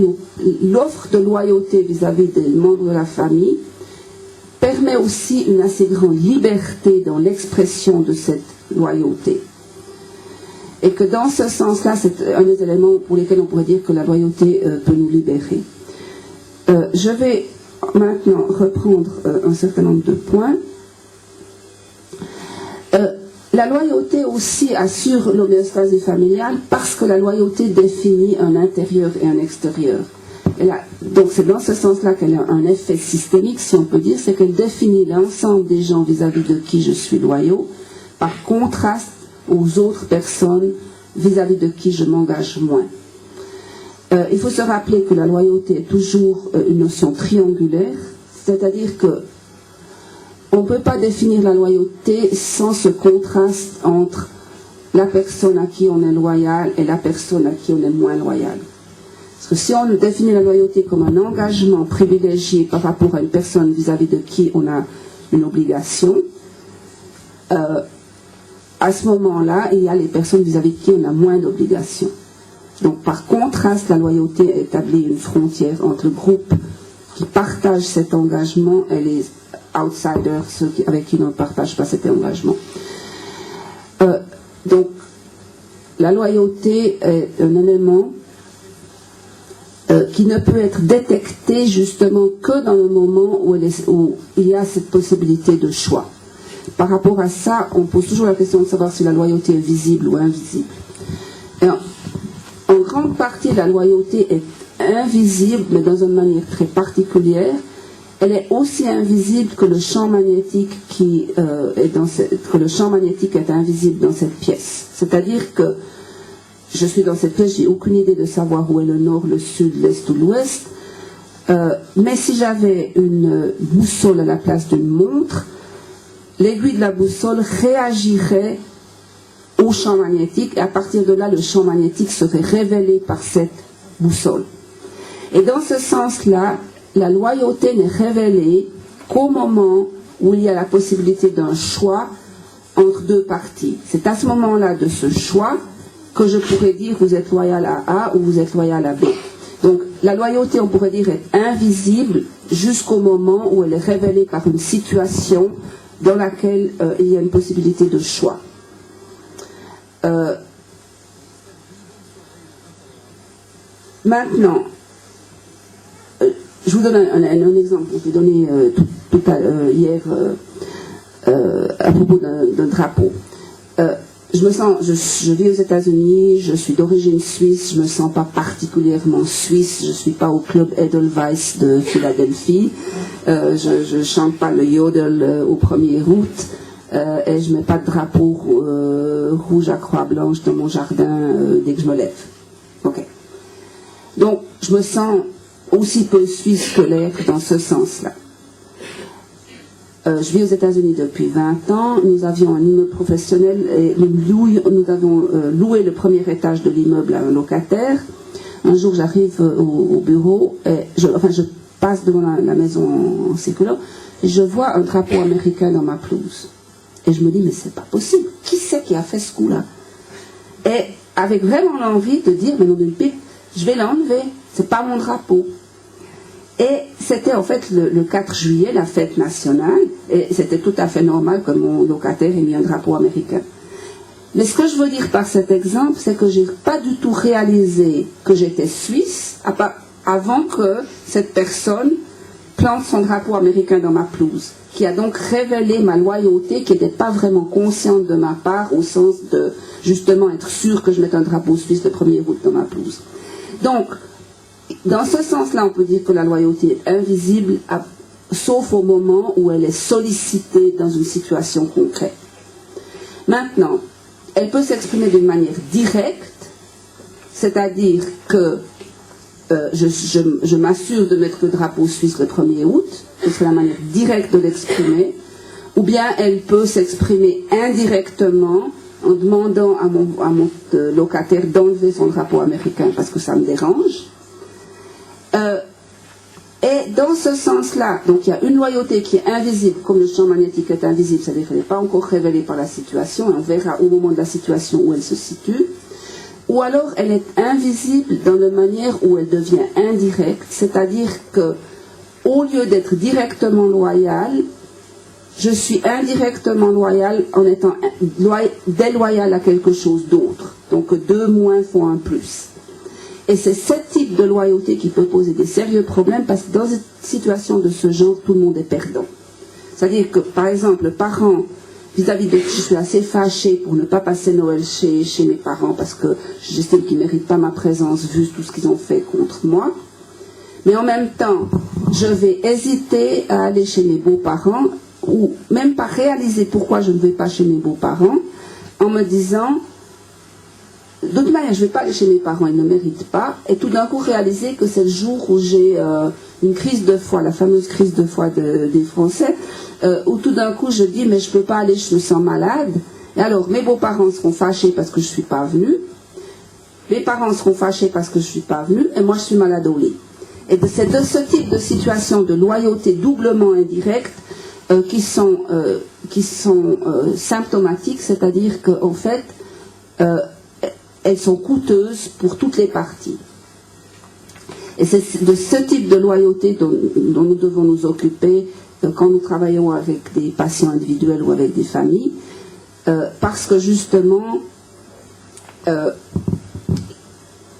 l'offre de loyauté vis-à-vis des membres de la famille permet aussi une assez grande liberté dans l'expression de cette loyauté. Et que dans ce sens-là, c'est un des éléments pour lesquels on pourrait dire que la loyauté peut nous libérer. Je vais maintenant reprendre un certain nombre de points. La loyauté aussi assure l'homéostasie familiale parce que la loyauté définit un intérieur et un extérieur. Donc c'est dans ce sens-là qu'elle a un effet systémique, si on peut dire, c'est qu'elle définit l'ensemble des gens vis-à-vis de qui je suis loyaux, par contraste aux autres personnes vis-à-vis de qui je m'engage moins. Il faut se rappeler que la loyauté est toujours une notion triangulaire, c'est-à-dire que on ne peut pas définir la loyauté sans ce contraste entre la personne à qui on est loyal et la personne à qui on est moins loyal. Parce que si on définit la loyauté comme un engagement privilégié par rapport à une personne vis-à-vis de qui on a une obligation, à ce moment-là, il y a les personnes vis-à-vis de qui on a moins d'obligations. Donc par contraste, la loyauté établit une frontière entre le groupe qui partage cet engagement et les outsiders, ceux avec qui on ne partage pas cet engagement. Donc, la loyauté est un élément qui ne peut être détectée justement que dans le moment où il y a cette possibilité de choix. Par rapport à ça, on pose toujours la question de savoir si la loyauté est visible ou invisible. Et en grande partie, la loyauté est invisible, mais dans une manière très particulière. Elle est aussi invisible que le champ magnétique que le champ magnétique est invisible dans cette pièce. C'est-à-dire que je suis dans cette pièce, j'ai aucune idée de savoir où est le nord, le sud, l'est ou l'ouest. Mais si j'avais une boussole à la place d'une montre, l'aiguille de la boussole réagirait au champ magnétique et à partir de là, le champ magnétique serait révélé par cette boussole. Et dans ce sens-là, la loyauté n'est révélée qu'au moment où il y a la possibilité d'un choix entre deux parties. C'est à ce moment-là de ce choix que je pourrais dire vous êtes loyal à A ou vous êtes loyal à B. Donc la loyauté, on pourrait dire, est invisible jusqu'au moment où elle est révélée par une situation dans laquelle il y a une possibilité de choix. Maintenant, je vous donne un exemple que j'ai donné hier à propos d'un drapeau. Je vis aux États-Unis, je suis d'origine suisse, je ne me sens pas particulièrement suisse, je ne suis pas au club Edelweiss de Philadelphie, je ne chante pas le yodel au 1er août, et je ne mets pas de drapeau rouge à croix blanche dans mon jardin dès que je me lève. Ok. Donc, je me sens aussi peu suisse que l'être dans ce sens-là. Je vis aux États-Unis depuis 20 ans. Nous avions un immeuble professionnel et nous avons loué le premier étage de l'immeuble à un locataire. Un jour, j'arrive au bureau et je passe devant la maison en circulant et je vois un drapeau américain dans ma pelouse. Et je me dis, mais c'est pas possible. Qui c'est qui a fait ce coup-là? Et avec vraiment l'envie de dire, mais non d'une pipe, je vais l'enlever. C'est pas mon drapeau. Et c'était en fait le 4 juillet, la fête nationale, et c'était tout à fait normal que mon locataire ait mis un drapeau américain. Mais ce que je veux dire par cet exemple, c'est que j'ai pas du tout réalisé que j'étais suisse avant que cette personne plante son drapeau américain dans ma pelouse, qui a donc révélé ma loyauté, qui n'était pas vraiment consciente de ma part, au sens de justement être sûr que je mette un drapeau suisse le 1er août dans ma pelouse. Donc, dans ce sens-là, on peut dire que la loyauté est invisible, sauf au moment où elle est sollicitée dans une situation concrète. Maintenant, elle peut s'exprimer d'une manière directe, c'est-à-dire que je m'assure de mettre le drapeau suisse le 1er août, ce serait la manière directe de l'exprimer, ou bien elle peut s'exprimer indirectement en demandant à mon locataire d'enlever son drapeau américain parce que ça me dérange. Et dans ce sens-là, donc il y a une loyauté qui est invisible, comme le champ magnétique est invisible, c'est-à-dire qu'elle n'est pas encore révélée par la situation, et on verra au moment de la situation où elle se situe, ou alors elle est invisible dans la manière où elle devient indirecte, c'est-à-dire que au lieu d'être directement loyale, je suis indirectement loyale en étant déloyale à quelque chose d'autre. Donc 2 moins font 1 plus. Et c'est ce type de loyauté qui peut poser des sérieux problèmes parce que dans une situation de ce genre, tout le monde est perdant. C'est-à-dire que, par exemple, le parent, vis-à-vis de qui je suis assez fâchée pour ne pas passer Noël chez mes parents parce que j'estime qu'ils ne méritent pas ma présence vu tout ce qu'ils ont fait contre moi. Mais en même temps, je vais hésiter à aller chez mes beaux-parents ou même pas réaliser pourquoi je ne vais pas chez mes beaux-parents en me disant... De toute manière, je ne vais pas aller chez mes parents, ils ne méritent pas. Et tout d'un coup, réaliser que c'est le jour où j'ai une crise de foi, la fameuse crise de foi des Français, où tout d'un coup, je dis, mais je ne peux pas aller, je me sens malade. Et alors, mes beaux-parents seront fâchés parce que je ne suis pas venue. Mes parents seront fâchés parce que je ne suis pas venue. Et moi, je suis malade au lit. Et c'est de ce type de situation de loyauté doublement indirecte qui sont symptomatiques, c'est-à-dire qu'en fait, elles sont coûteuses pour toutes les parties. Et c'est de ce type de loyauté dont nous devons nous occuper quand nous travaillons avec des patients individuels ou avec des familles, parce que justement,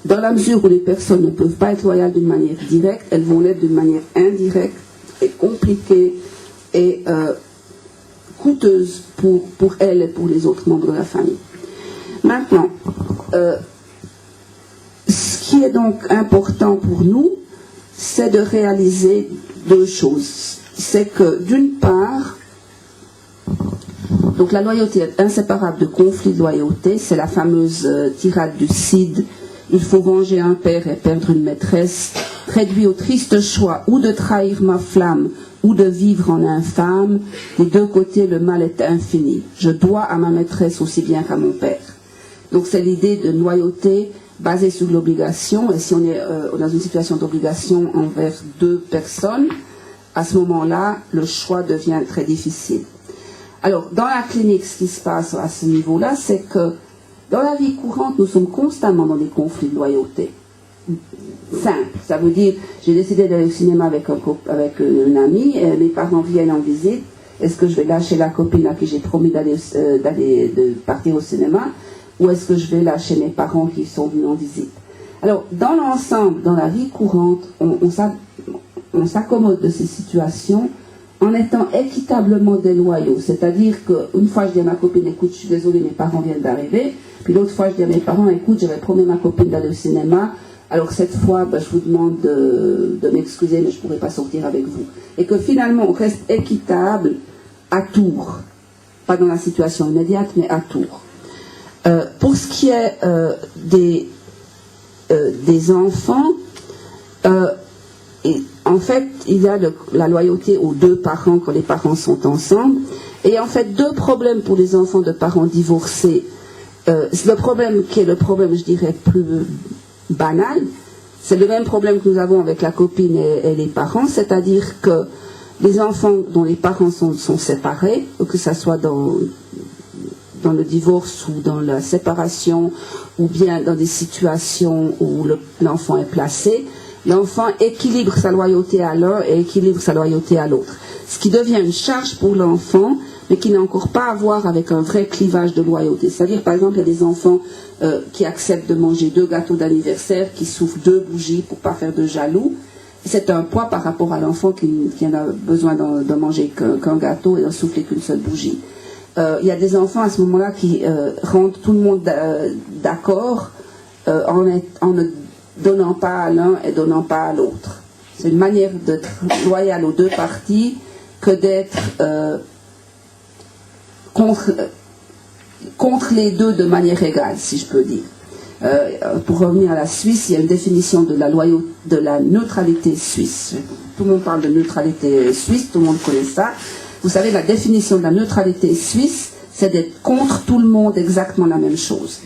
Dans la mesure où les personnes ne peuvent pas être loyales d'une manière directe, elles vont l'être d'une manière indirecte et compliquée et coûteuse pour elles et pour les autres membres de la famille. Maintenant, ce qui est donc important pour nous, c'est de réaliser deux choses. C'est que d'une part, donc la loyauté est inséparable de conflit de loyauté, c'est la fameuse tirade du Cid, il faut venger un père et perdre une maîtresse, réduit au triste choix ou de trahir ma flamme ou de vivre en infâme, des deux côtés le mal est infini, je dois à ma maîtresse aussi bien qu'à mon père. Donc c'est l'idée de loyauté basée sur l'obligation, et si on est dans une situation d'obligation envers deux personnes, à ce moment-là, le choix devient très difficile. Alors, dans la clinique, ce qui se passe à ce niveau-là, c'est que dans la vie courante, nous sommes constamment dans des conflits de loyauté. Simple, ça veut dire, j'ai décidé d'aller au cinéma avec une amie, et mes parents viennent en visite, est-ce que je vais lâcher la copine à qui j'ai promis de partir au cinéma, ou est-ce que je vais lâcher mes parents qui sont venus en visite? Alors, dans l'ensemble, dans la vie courante, on s'accommode de ces situations en étant équitablement déloyaux. C'est-à-dire qu'une fois, je dis à ma copine, écoute, je suis désolée, mes parents viennent d'arriver. Puis l'autre fois, je dis à mes parents, écoute, j'avais promis à ma copine d'aller au cinéma. Alors cette fois, je vous demande de m'excuser, mais je ne pourrai pas sortir avec vous. Et que finalement, on reste équitable à tour. Pas dans la situation immédiate, mais à tour. Pour ce qui est des enfants, et en fait, il y a la loyauté aux deux parents quand les parents sont ensemble. Et en fait, deux problèmes pour les enfants de parents divorcés. Le problème qui est le problème, je dirais, plus banal, c'est le même problème que nous avons avec la copine et les parents, c'est-à-dire que les enfants dont les parents sont séparés, que ce soit dans le divorce ou dans la séparation, ou bien dans des situations où l'enfant est placé, l'enfant équilibre sa loyauté à l'un et équilibre sa loyauté à l'autre. Ce qui devient une charge pour l'enfant, mais qui n'a encore pas à voir avec un vrai clivage de loyauté. C'est-à-dire, par exemple, il y a des enfants qui acceptent de manger 2 gâteaux d'anniversaire, qui soufflent 2 bougies pour ne pas faire de jaloux. C'est un poids par rapport à l'enfant qui en a besoin de manger qu'un gâteau et de souffler qu'une seule bougie. Il y a des enfants à ce moment-là qui rendent tout le monde d'accord en ne donnant pas à l'un et donnant pas à l'autre. C'est une manière d'être loyal aux deux parties que d'être contre les deux de manière égale, si je peux dire. Pour revenir à la Suisse, il y a une définition de la neutralité suisse. Tout le monde parle de neutralité suisse, tout le monde connaît ça. Vous savez, la définition de la neutralité suisse, c'est d'être contre tout le monde exactement la même chose.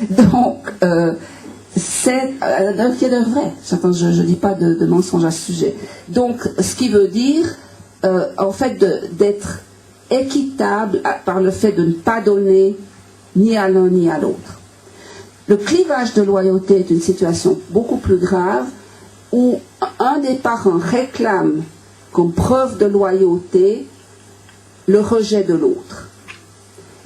Donc, c'est il y a de vrai. Je ne dis pas de mensonge à ce sujet. Donc, ce qui veut dire, en fait, d'être équitable par le fait de ne pas donner ni à l'un ni à l'autre. Le clivage de loyauté est une situation beaucoup plus grave où un des parents réclame comme preuve de loyauté le rejet de l'autre.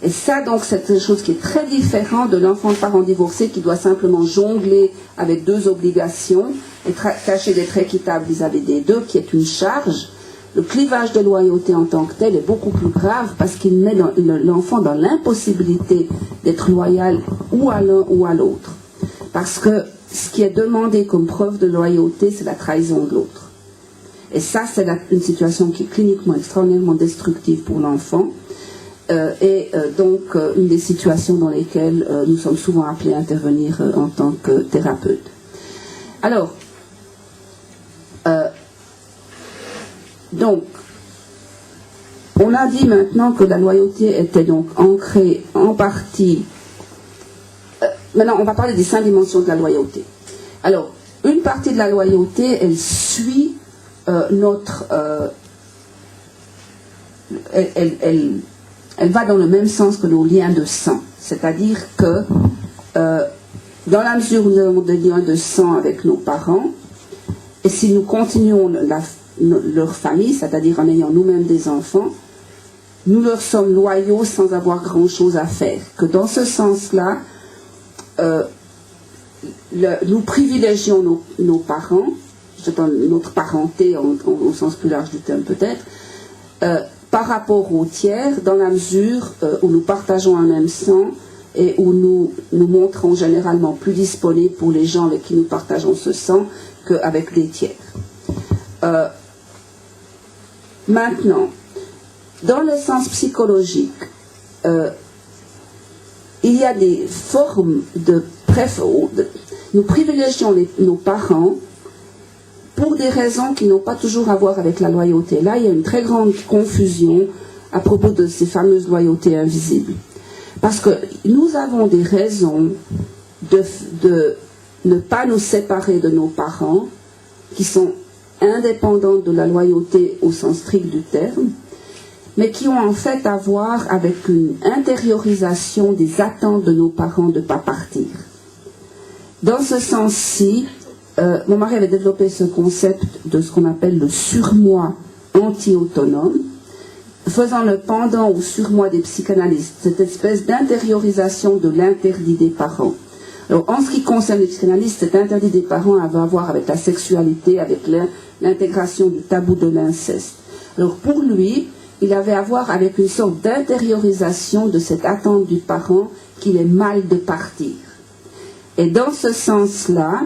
Et ça, donc, c'est une chose qui est très différente de l'enfant de parents divorcés qui doit simplement jongler avec 2 obligations et tâcher d'être équitable vis-à-vis des deux, qui est une charge. Le clivage de loyauté en tant que tel est beaucoup plus grave parce qu'il met l'enfant dans l'impossibilité d'être loyal ou à l'un ou à l'autre. Parce que ce qui est demandé comme preuve de loyauté, c'est la trahison de l'autre. Et ça, c'est une situation qui est cliniquement extraordinairement destructive pour l'enfant. Donc une des situations dans lesquelles nous sommes souvent appelés à intervenir en tant que thérapeute. Alors, donc, on a dit maintenant que la loyauté était donc ancrée en partie. Maintenant, on va parler des 5 dimensions de la loyauté. Alors, une partie de la loyauté, elle suit elle va dans le même sens que nos liens de sang. C'est-à-dire que dans la mesure où nous avons des liens de sang avec nos parents, et si nous continuons leur famille, c'est-à-dire en ayant nous-mêmes des enfants, nous leur sommes loyaux sans avoir grand-chose à faire. Que dans ce sens-là, nous privilégions nos parents, je donne notre parenté au sens plus large du terme peut-être, par rapport aux tiers, dans la mesure où nous partageons un même sang et où nous nous montrons généralement plus disponibles pour les gens avec qui nous partageons ce sang qu'avec les tiers. Maintenant, dans le sens psychologique, il y a des formes de nous privilégions nos parents pour des raisons qui n'ont pas toujours à voir avec la loyauté. Là, il y a une très grande confusion à propos de ces fameuses loyautés invisibles. Parce que nous avons des raisons de ne pas nous séparer de nos parents qui sont indépendantes de la loyauté au sens strict du terme, mais qui ont en fait à voir avec une intériorisation des attentes de nos parents de ne pas partir. Dans ce sens-ci, mon mari avait développé ce concept de ce qu'on appelle le surmoi anti-autonome, faisant le pendant au surmoi des psychanalystes, cette espèce d'intériorisation de l'interdit des parents. Alors, en ce qui concerne les psychanalystes, cet interdit des parents avait à voir avec la sexualité, avec l'intégration du tabou de l'inceste. Alors, pour lui, il avait à voir avec une sorte d'intériorisation de cette attente du parent qu'il est mal de partir. Et dans ce sens-là,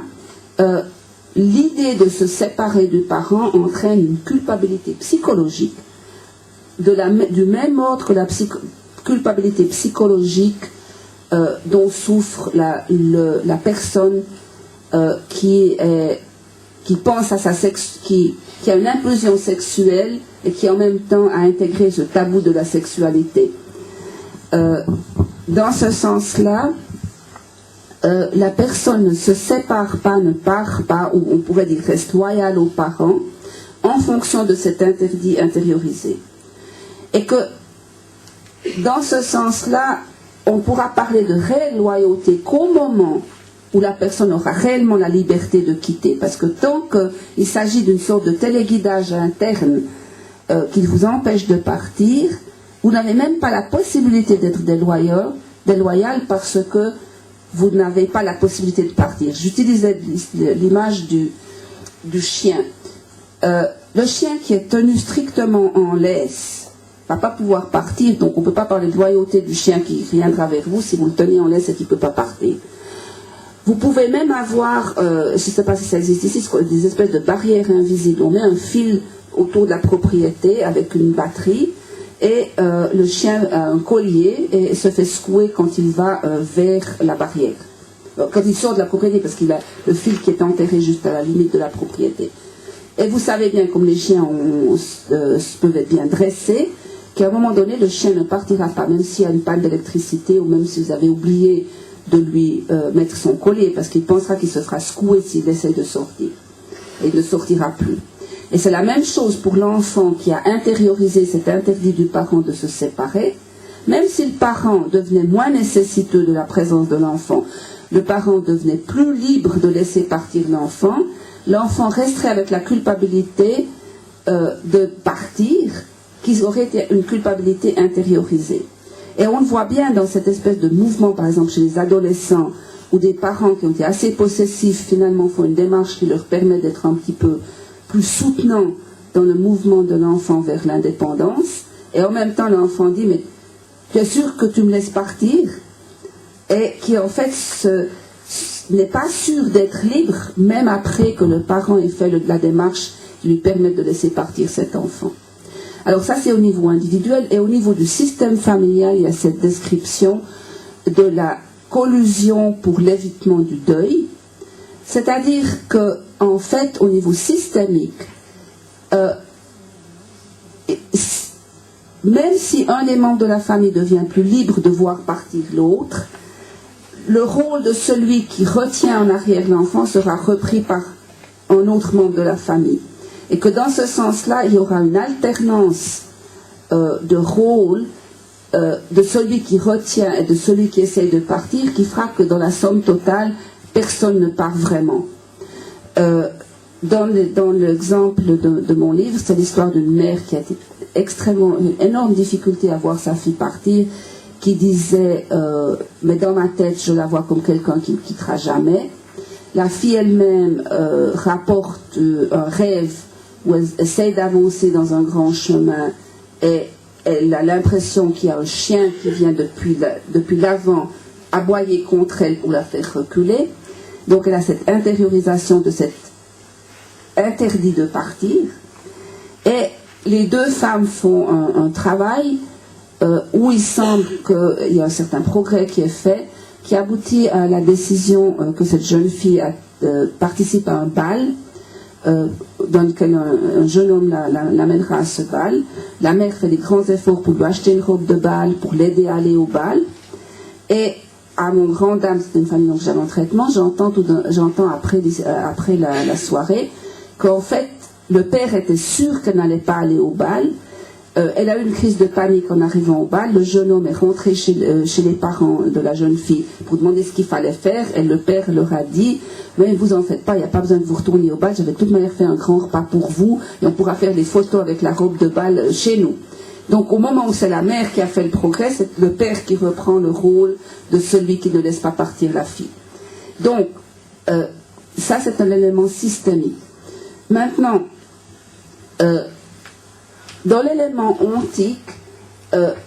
l'idée de se séparer du parent entraîne une culpabilité psychologique du même ordre que la culpabilité psychologique dont souffre la personne qui pense à qui a une impulsion sexuelle et qui en même temps a intégré ce tabou de la sexualité. Dans ce sens-là, la personne ne se sépare pas, ne part pas, ou on pourrait dire reste loyale aux parents, en fonction de cet interdit intériorisé. Et que, dans ce sens-là, on pourra parler de réelle loyauté qu'au moment où la personne aura réellement la liberté de quitter. Parce que tant qu'il s'agit d'une sorte de téléguidage interne qui vous empêche de partir, vous n'avez même pas la possibilité d'être déloyal parce que vous n'avez pas la possibilité de partir. J'utilisais l'image du chien. Le chien qui est tenu strictement en laisse ne va pas pouvoir partir, donc on ne peut pas parler de loyauté du chien qui viendra vers vous si vous le tenez en laisse et qu'il ne peut pas partir. Vous pouvez même avoir, je ne sais pas si ça existe ici, des espèces de barrières invisibles. On met un fil autour de la propriété avec une batterie et le chien a un collier et se fait secouer quand il va vers la barrière. Alors, quand il sort de la propriété, parce qu'il a le fil qui est enterré juste à la limite de la propriété. Et vous savez bien, comme les chiens peuvent être bien dressés, qu'à un moment donné, le chien ne partira pas, même s'il y a une panne d'électricité ou même si vous avez oublié de lui mettre son collier, parce qu'il pensera qu'il se fera secouer s'il essaie de sortir. Et il ne sortira plus. Et c'est la même chose pour l'enfant qui a intériorisé cet interdit du parent de se séparer. Même si le parent devenait moins nécessiteux de la présence de l'enfant, le parent devenait plus libre de laisser partir l'enfant, l'enfant resterait avec la culpabilité de partir, qui aurait été une culpabilité intériorisée. Et on le voit bien dans cette espèce de mouvement, par exemple chez les adolescents, où des parents qui ont été assez possessifs finalement font une démarche qui leur permet d'être un petit peu plus soutenants dans le mouvement de l'enfant vers l'indépendance, et en même temps l'enfant dit mais tu es sûr que tu me laisses partir, et qui en fait n'est pas sûr d'être libre même après que le parent ait fait la démarche qui lui permet de laisser partir cet enfant. Alors ça c'est au niveau individuel, et au niveau du système familial il y a cette description de la collusion pour l'évitement du deuil, c'est-à-dire que en fait au niveau systémique, même si un des membres de la famille devient plus libre de voir partir l'autre, le rôle de celui qui retient en arrière l'enfant sera repris par un autre membre de la famille. Et que dans ce sens-là, il y aura une alternance de rôle de celui qui retient et de celui qui essaye de partir, qui fera que dans la somme totale, personne ne part vraiment. Dans l'exemple de mon livre, c'est l'histoire d'une mère qui a extrêmement une énorme difficulté à voir sa fille partir, qui disait mais dans ma tête, je la vois comme quelqu'un qui ne me quittera jamais. La fille elle-même rapporte un rêve où elle essaye d'avancer dans un grand chemin et elle a l'impression qu'il y a un chien qui vient depuis l'avant aboyer contre elle pour la faire reculer. Donc elle a cette intériorisation de cet interdit de partir. Et les deux femmes font un travail où il semble qu'il y a un certain progrès qui est fait, qui aboutit à la décision que cette jeune fille participe à un bal, dans lequel un jeune homme l'amènera à ce bal. La mère fait des grands efforts pour lui acheter une robe de bal, pour l'aider à aller au bal. Et à mon grand dame, c'était une famille dont j'avais en traitement, j'entends après la soirée qu'en fait, le père était sûr qu'elle n'allait pas aller au bal. Elle a eu une crise de panique en arrivant au bal. Le jeune homme est rentré chez les parents de la jeune fille pour demander ce qu'il fallait faire. Et le père leur a dit « Mais vous en faites pas, il n'y a pas besoin de vous retourner au bal. J'avais de toute manière fait un grand repas pour vous et on pourra faire des photos avec la robe de bal chez nous. » Donc au moment où c'est la mère qui a fait le progrès, c'est le père qui reprend le rôle de celui qui ne laisse pas partir la fille. Donc ça c'est un élément systémique. Maintenant, dans l'élément ontique,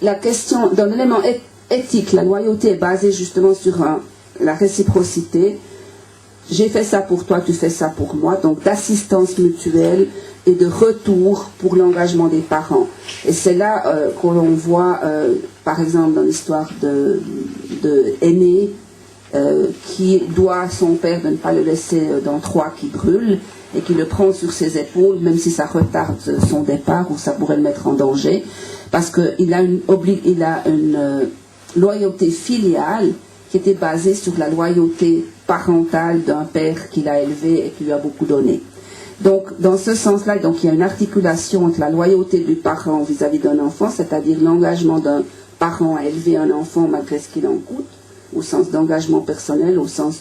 la question, dans l'élément éthique, la loyauté est basée justement sur la réciprocité. J'ai fait ça pour toi, tu fais ça pour moi, donc d'assistance mutuelle et de retour pour l'engagement des parents. Et c'est là qu'on voit, par exemple, dans l'histoire de Aîné, qui doit à son père de ne pas le laisser dans Troie qui brûle, et qui le prend sur ses épaules, même si ça retarde son départ ou ça pourrait le mettre en danger, parce qu'il a une loyauté filiale qui était basée sur la loyauté parentale d'un père qu'il a élevé et qui lui a beaucoup donné. Donc, dans ce sens-là, donc, il y a une articulation entre la loyauté du parent vis-à-vis d'un enfant, c'est-à-dire l'engagement d'un parent à élever un enfant malgré ce qu'il en coûte, au sens d'engagement personnel, au sens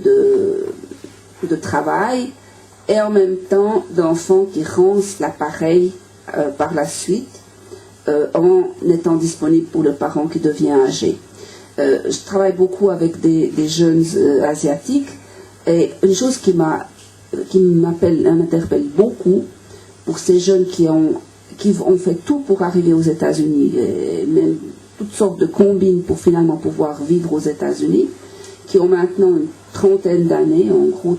de travail, et en même temps d'enfants qui rangent l'appareil par la suite en étant disponible pour le parent qui devient âgé. Je travaille beaucoup avec des jeunes asiatiques et une chose qui m'interpelle beaucoup pour ces jeunes qui ont fait tout pour arriver aux États-Unis, et même toutes sortes de combines pour finalement pouvoir vivre aux États-Unis, qui ont maintenant une trentaine d'années, en gros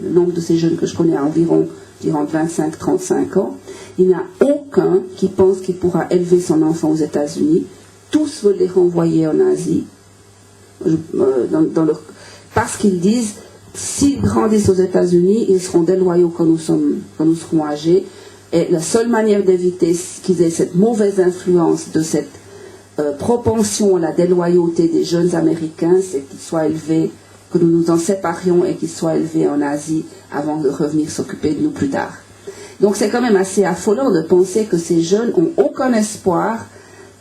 le nombre de ces jeunes que je connais à environ 25-35 ans, il n'y a aucun qui pense qu'il pourra élever son enfant aux États-Unis. Tous veulent les renvoyer en Asie, parce qu'ils disent, s'ils grandissent aux États-Unis, ils seront déloyaux quand nous serons âgés, et la seule manière d'éviter qu'ils aient cette mauvaise influence de cette propension à la déloyauté des jeunes Américains, c'est qu'ils soient élevés, que nous nous en séparions et qu'ils soient élevés en Asie avant de revenir s'occuper de nous plus tard. Donc c'est quand même assez affolant de penser que ces jeunes n'ont aucun espoir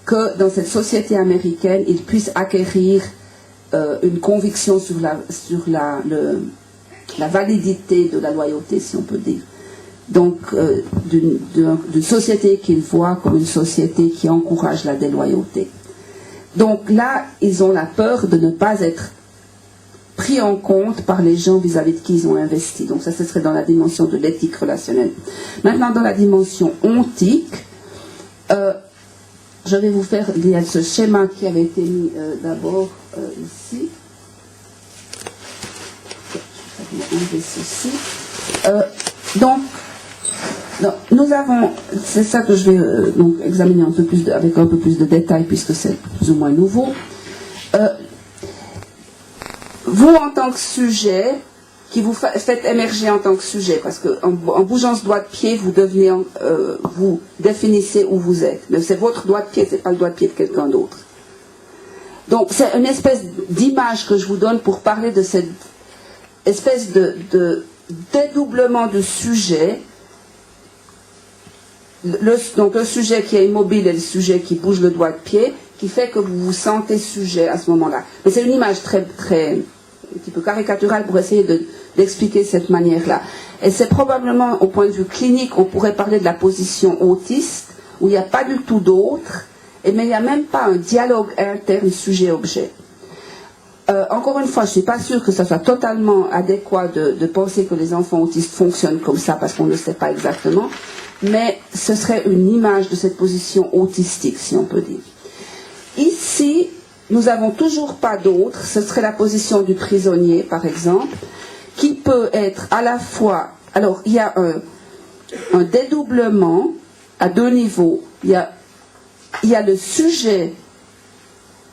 que dans cette société américaine, ils puissent acquérir une conviction sur la validité de la loyauté, si on peut dire. Donc d'une société qu'ils voient comme une société qui encourage la déloyauté. Donc là, ils ont la peur de ne pas être pris en compte par les gens vis-à-vis de qui ils ont investi. Donc ça, ce serait dans la dimension de l'éthique relationnelle. Maintenant, dans la dimension ontique, je vais vous faire, il y a ce schéma qui avait été mis d'abord ici. Je vais enlever ceci. Donc, nous avons, c'est ça que je vais donc examiner avec un peu plus de détails puisque c'est plus ou moins nouveau. Vous en tant que sujet, qui vous faites émerger en tant que sujet, parce qu'en bougeant ce doigt de pied, vous devenez, vous définissez où vous êtes. Mais c'est votre doigt de pied, c'est pas le doigt de pied de quelqu'un d'autre. Donc c'est une espèce d'image que je vous donne pour parler de cette espèce de dédoublement de sujet. Donc le sujet qui est immobile et le sujet qui bouge le doigt de pied, qui fait que vous vous sentez sujet à ce moment-là. Mais c'est une image très, très, un petit peu caricaturale pour essayer d'expliquer cette manière-là. Et c'est probablement, au point de vue clinique, on pourrait parler de la position autiste, où il n'y a pas du tout d'autre, mais il n'y a même pas un dialogue interne sujet-objet. Encore une fois, je ne suis pas sûre que ça soit totalement adéquat de penser que les enfants autistes fonctionnent comme ça, parce qu'on ne sait pas exactement, mais ce serait une image de cette position autistique, si on peut dire. Ici, nous n'avons toujours pas d'autre, ce serait la position du prisonnier, par exemple, qui peut être à la fois... Alors, il y a un dédoublement à deux niveaux. Il y a le sujet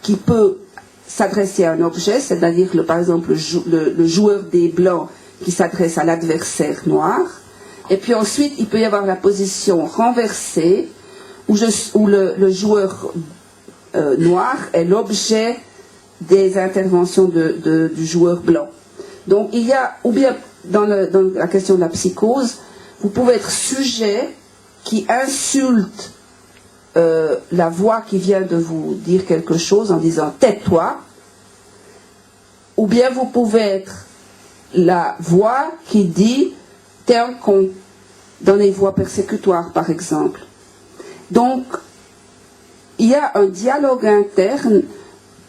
qui peut s'adresser à un objet, c'est-à-dire par exemple le joueur des blancs qui s'adresse à l'adversaire noir, et puis ensuite il peut y avoir la position renversée où le joueur noir est l'objet des interventions du joueur blanc. Donc il y a, ou bien dans la question de la psychose, vous pouvez être sujet qui insulte la voix qui vient de vous dire quelque chose en disant « tais-toi », ou bien vous pouvez être la voix qui dit « t'es un con », dans les voix persécutoires par exemple. Donc, il y a un dialogue interne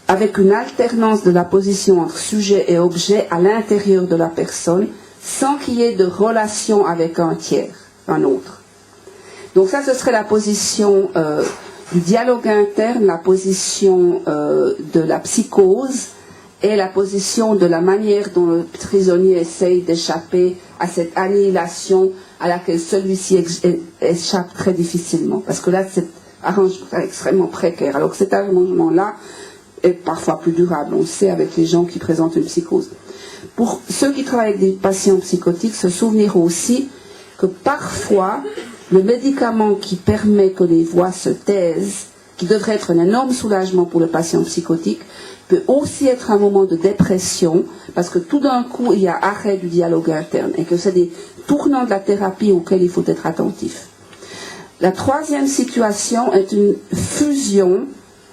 avec une alternance de la position entre sujet et objet à l'intérieur de la personne, sans qu'il y ait de relation avec un tiers, un autre. Donc ça, ce serait la position du dialogue interne, la position de la psychose et la position de la manière dont le prisonnier essaye d'échapper à cette annihilation à laquelle celui-ci échappe très difficilement. Parce que là, cet arrangement est extrêmement précaire. Alors que cet arrangement-là est parfois plus durable, on le sait avec les gens qui présentent une psychose. Pour ceux qui travaillent avec des patients psychotiques, se souvenir aussi que parfois, le médicament qui permet que les voix se taisent, qui devrait être un énorme soulagement pour le patient psychotique, peut aussi être un moment de dépression, parce que tout d'un coup, il y a arrêt du dialogue interne, et que c'est des tournants de la thérapie auxquels il faut être attentif. La troisième situation est une fusion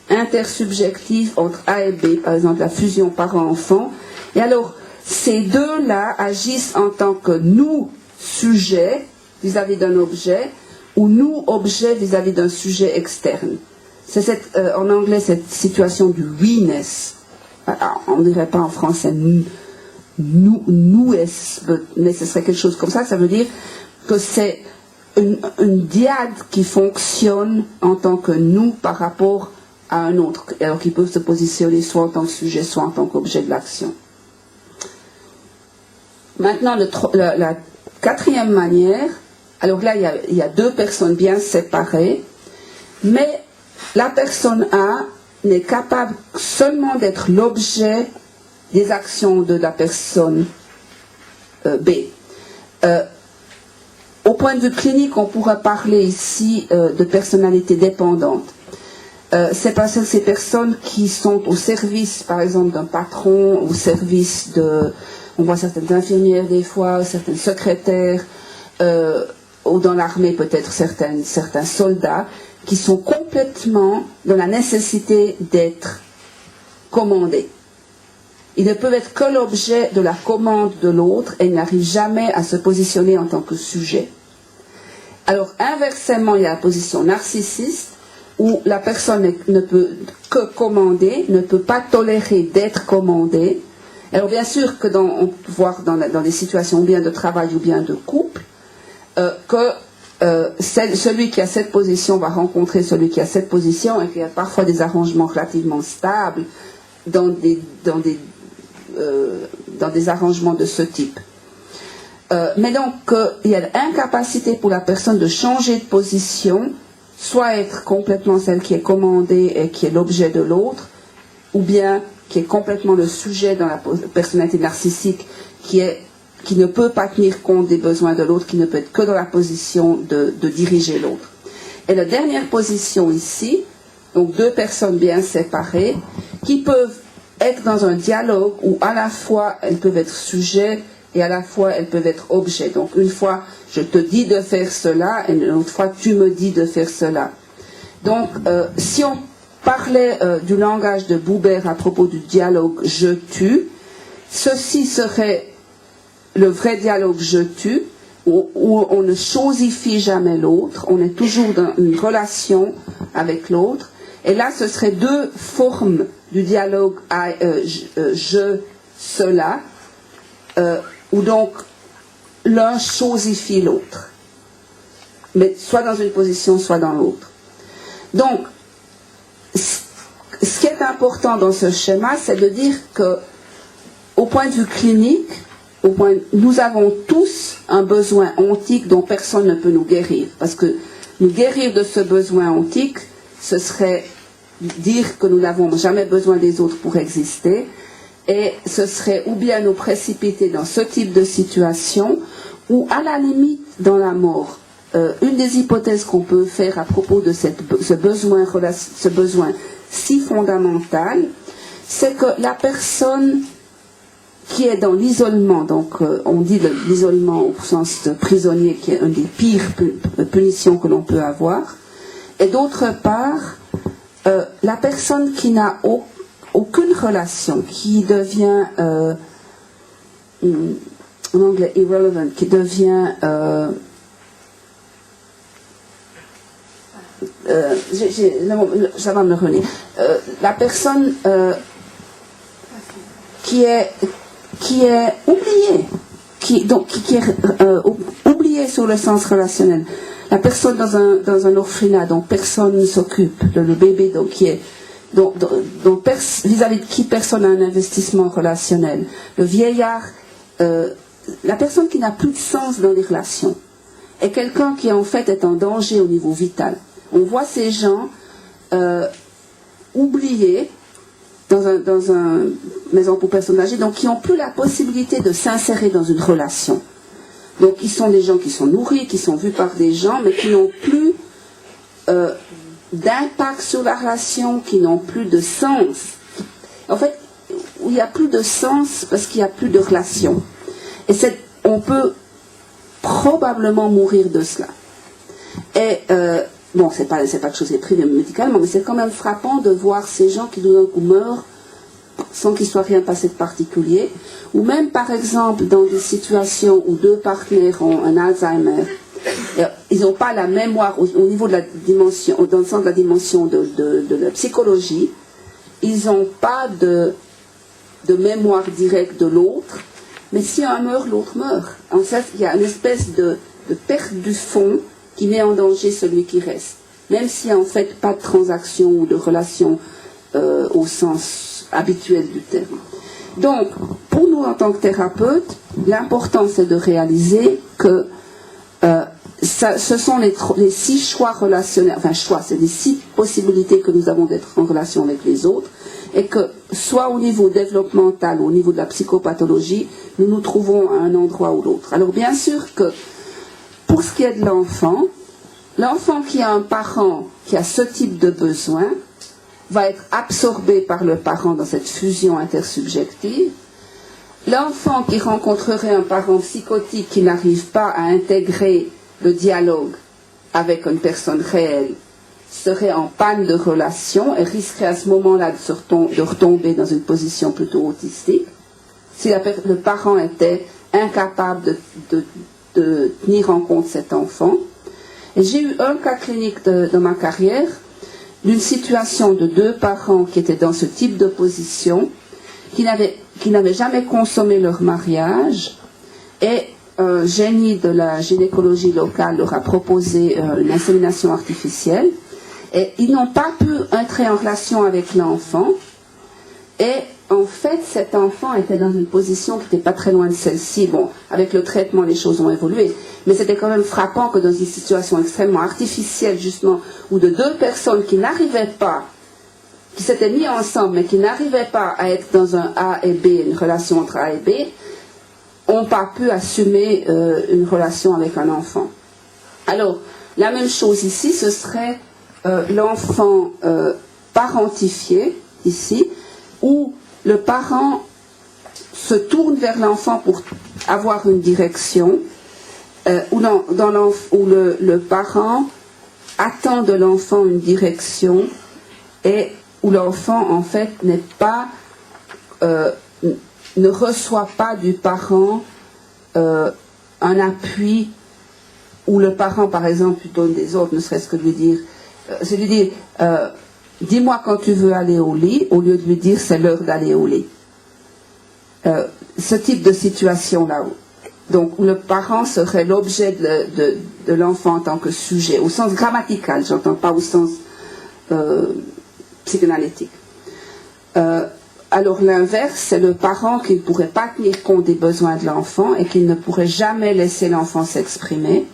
intersubjective entre A et B, par exemple la fusion parent-enfant. Et alors, ces deux-là agissent en tant que nous, sujets, vis-à-vis d'un objet, ou nous, objets, vis-à-vis d'un sujet externe. C'est en anglais cette situation du we-ness. On ne dirait pas en français nous-est, mais ce serait quelque chose comme ça. Ça veut dire que c'est une dyade qui fonctionne en tant que nous par rapport à un autre, alors qu'il peut se positionner soit en tant que sujet, soit en tant qu'objet de l'action. Maintenant, la quatrième manière, alors là, il y a deux personnes bien séparées, mais la personne A n'est capable seulement d'être l'objet des actions de la personne B. Au point de vue clinique, on pourrait parler ici de personnalité dépendante. C'est parce que ces personnes qui sont au service, par exemple, d'un patron, au service on voit certaines infirmières des fois, certaines secrétaires, ou dans l'armée peut-être certains soldats, qui sont complètement dans la nécessité d'être commandés. Ils ne peuvent être que l'objet de la commande de l'autre et n'arrivent jamais à se positionner en tant que sujet. Alors inversement, il y a la position narcissiste, où la personne ne peut que commander, ne peut pas tolérer d'être commandée. Alors bien sûr que on peut voir dans des situations ou bien de travail ou bien de couple, celui qui a cette position va rencontrer celui qui a cette position et qu'il y a parfois des arrangements relativement stables dans des arrangements de ce type. Mais donc, il y a l'incapacité pour la personne de changer de position, soit être complètement celle qui est commandée et qui est l'objet de l'autre, ou bien qui est complètement le sujet dans la personnalité narcissique, qui ne peut pas tenir compte des besoins de l'autre, qui ne peut être que dans la position de diriger l'autre. Et la dernière position ici, donc deux personnes bien séparées, qui peuvent être dans un dialogue où à la fois elles peuvent être sujets et à la fois elles peuvent être objets. Donc une fois je te dis de faire cela et une autre fois tu me dis de faire cela. Donc si on parlait du langage de Buber à propos du dialogue je-tu, ceci serait le vrai dialogue je-tu, où on ne chosifie jamais l'autre, on est toujours dans une relation avec l'autre, Et là, ce serait deux formes du dialogue je, cela, où donc l'un chosifie l'autre, mais soit dans une position, soit dans l'autre. Donc, ce qui est important dans ce schéma, c'est de dire que, au point de vue clinique, nous avons tous un besoin ontique dont personne ne peut nous guérir, parce que nous guérir de ce besoin ontique, ce serait dire que nous n'avons jamais besoin des autres pour exister, et ce serait ou bien nous précipiter dans ce type de situation, ou à la limite dans la mort. Une des hypothèses qu'on peut faire à propos de ce besoin si fondamental, c'est que la personne qui est dans l'isolement, donc on dit l'isolement au sens de prisonnier, qui est une des pires punitions que l'on peut avoir, et d'autre part, la personne qui n'a aucune relation, qui devient, en anglais irrelevant, qui devient, ça va me revenir, la personne qui est oubliée, qui est oubliée sur le sens relationnel. La personne dans un orphelinat dont personne ne s'occupe, le bébé donc qui est vis-à-vis de qui personne n'a un investissement relationnel. Le vieillard, la personne qui n'a plus de sens dans les relations, est quelqu'un qui en fait est en danger au niveau vital. On voit ces gens oubliés dans une maison pour personnes âgées, donc qui n'ont plus la possibilité de s'insérer dans une relation. Donc ils sont des gens qui sont nourris, qui sont vus par des gens, mais qui n'ont plus d'impact sur la relation, qui n'ont plus de sens. En fait, il n'y a plus de sens parce qu'il n'y a plus de relation. Et on peut probablement mourir de cela. Et bon, c'est pas quelque chose qui est pris médicalement, mais c'est quand même frappant de voir ces gens qui tout d'un coup meurent sans qu'il soit rien passé de particulier, ou même par exemple dans des situations où deux partenaires ont un Alzheimer, ils n'ont pas la mémoire au niveau de la dimension, dans le sens de la dimension de la psychologie, ils n'ont pas de mémoire directe de l'autre, mais si un meurt, l'autre meurt. En fait, il y a une espèce de perte du fond qui met en danger celui qui reste, même s'il n'y a en fait pas de transaction ou de relation au sens habituel du terme. Donc, pour nous en tant que thérapeutes, l'important c'est de réaliser que ce sont les 6 choix relationnels, enfin choix, c'est les 6 possibilités que nous avons d'être en relation avec les autres, et que soit au niveau développemental ou au niveau de la psychopathologie, nous nous trouvons à un endroit ou l'autre. Alors bien sûr que pour ce qui est de l'enfant qui a un parent qui a ce type de besoin va être absorbé par le parent dans cette fusion intersubjective. L'enfant qui rencontrerait un parent psychotique qui n'arrive pas à intégrer le dialogue avec une personne réelle serait en panne de relation et risquerait à ce moment-là de retomber dans une position plutôt autistique si le parent était incapable de tenir en compte cet enfant. Et j'ai eu un cas clinique dans ma carrière d'une situation de 2 parents qui étaient dans ce type de position, qui n'avaient jamais consommé leur mariage, et un génie de la gynécologie locale leur a proposé une insémination artificielle, et ils n'ont pas pu entrer en relation avec l'enfant, et en fait cet enfant était dans une position qui n'était pas très loin de celle-ci. Bon, avec le traitement les choses ont évolué, mais c'était quand même frappant que dans une situation extrêmement artificielle justement, où de 2 personnes qui n'arrivaient pas, qui s'étaient mis ensemble mais qui n'arrivaient pas à être dans un A et B, une relation entre A et B, n'ont pas pu assumer une relation avec un enfant. Alors, la même chose ici, ce serait l'enfant parentifié, ici, où le parent se tourne vers l'enfant pour avoir une direction, où le parent attend de l'enfant une direction, et où l'enfant en fait ne reçoit pas du parent un appui, où le parent par exemple lui donne des ordres, ne serait-ce que de lui dire, dis-moi quand tu veux aller au lit, au lieu de lui dire c'est l'heure d'aller au lit. Ce type de situation-là, donc où le parent serait l'objet de l'enfant en tant que sujet, au sens grammatical, j'entends pas au sens psychanalytique. Alors l'inverse, c'est le parent qui ne pourrait pas tenir compte des besoins de l'enfant et qui ne pourrait jamais laisser l'enfant s'exprimer.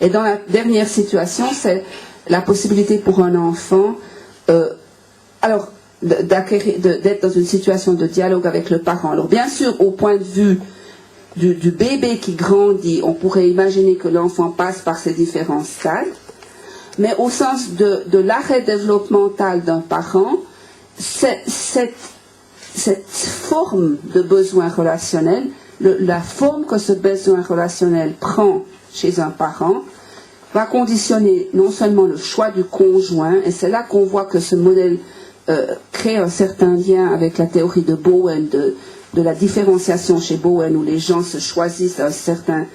Et dans la dernière situation, c'est la possibilité pour un enfant d'être dans une situation de dialogue avec le parent. Alors bien sûr, au point de vue du bébé qui grandit, on pourrait imaginer que l'enfant passe par ces différents stades, mais au sens de l'arrêt développemental d'un parent, cette forme de besoin relationnel, la forme que ce besoin relationnel prend chez un parent, va conditionner non seulement le choix du conjoint, et c'est là qu'on voit que ce modèle crée un certain lien avec la théorie de Bowen, de la différenciation chez Bowen, où les gens se choisissent à un certain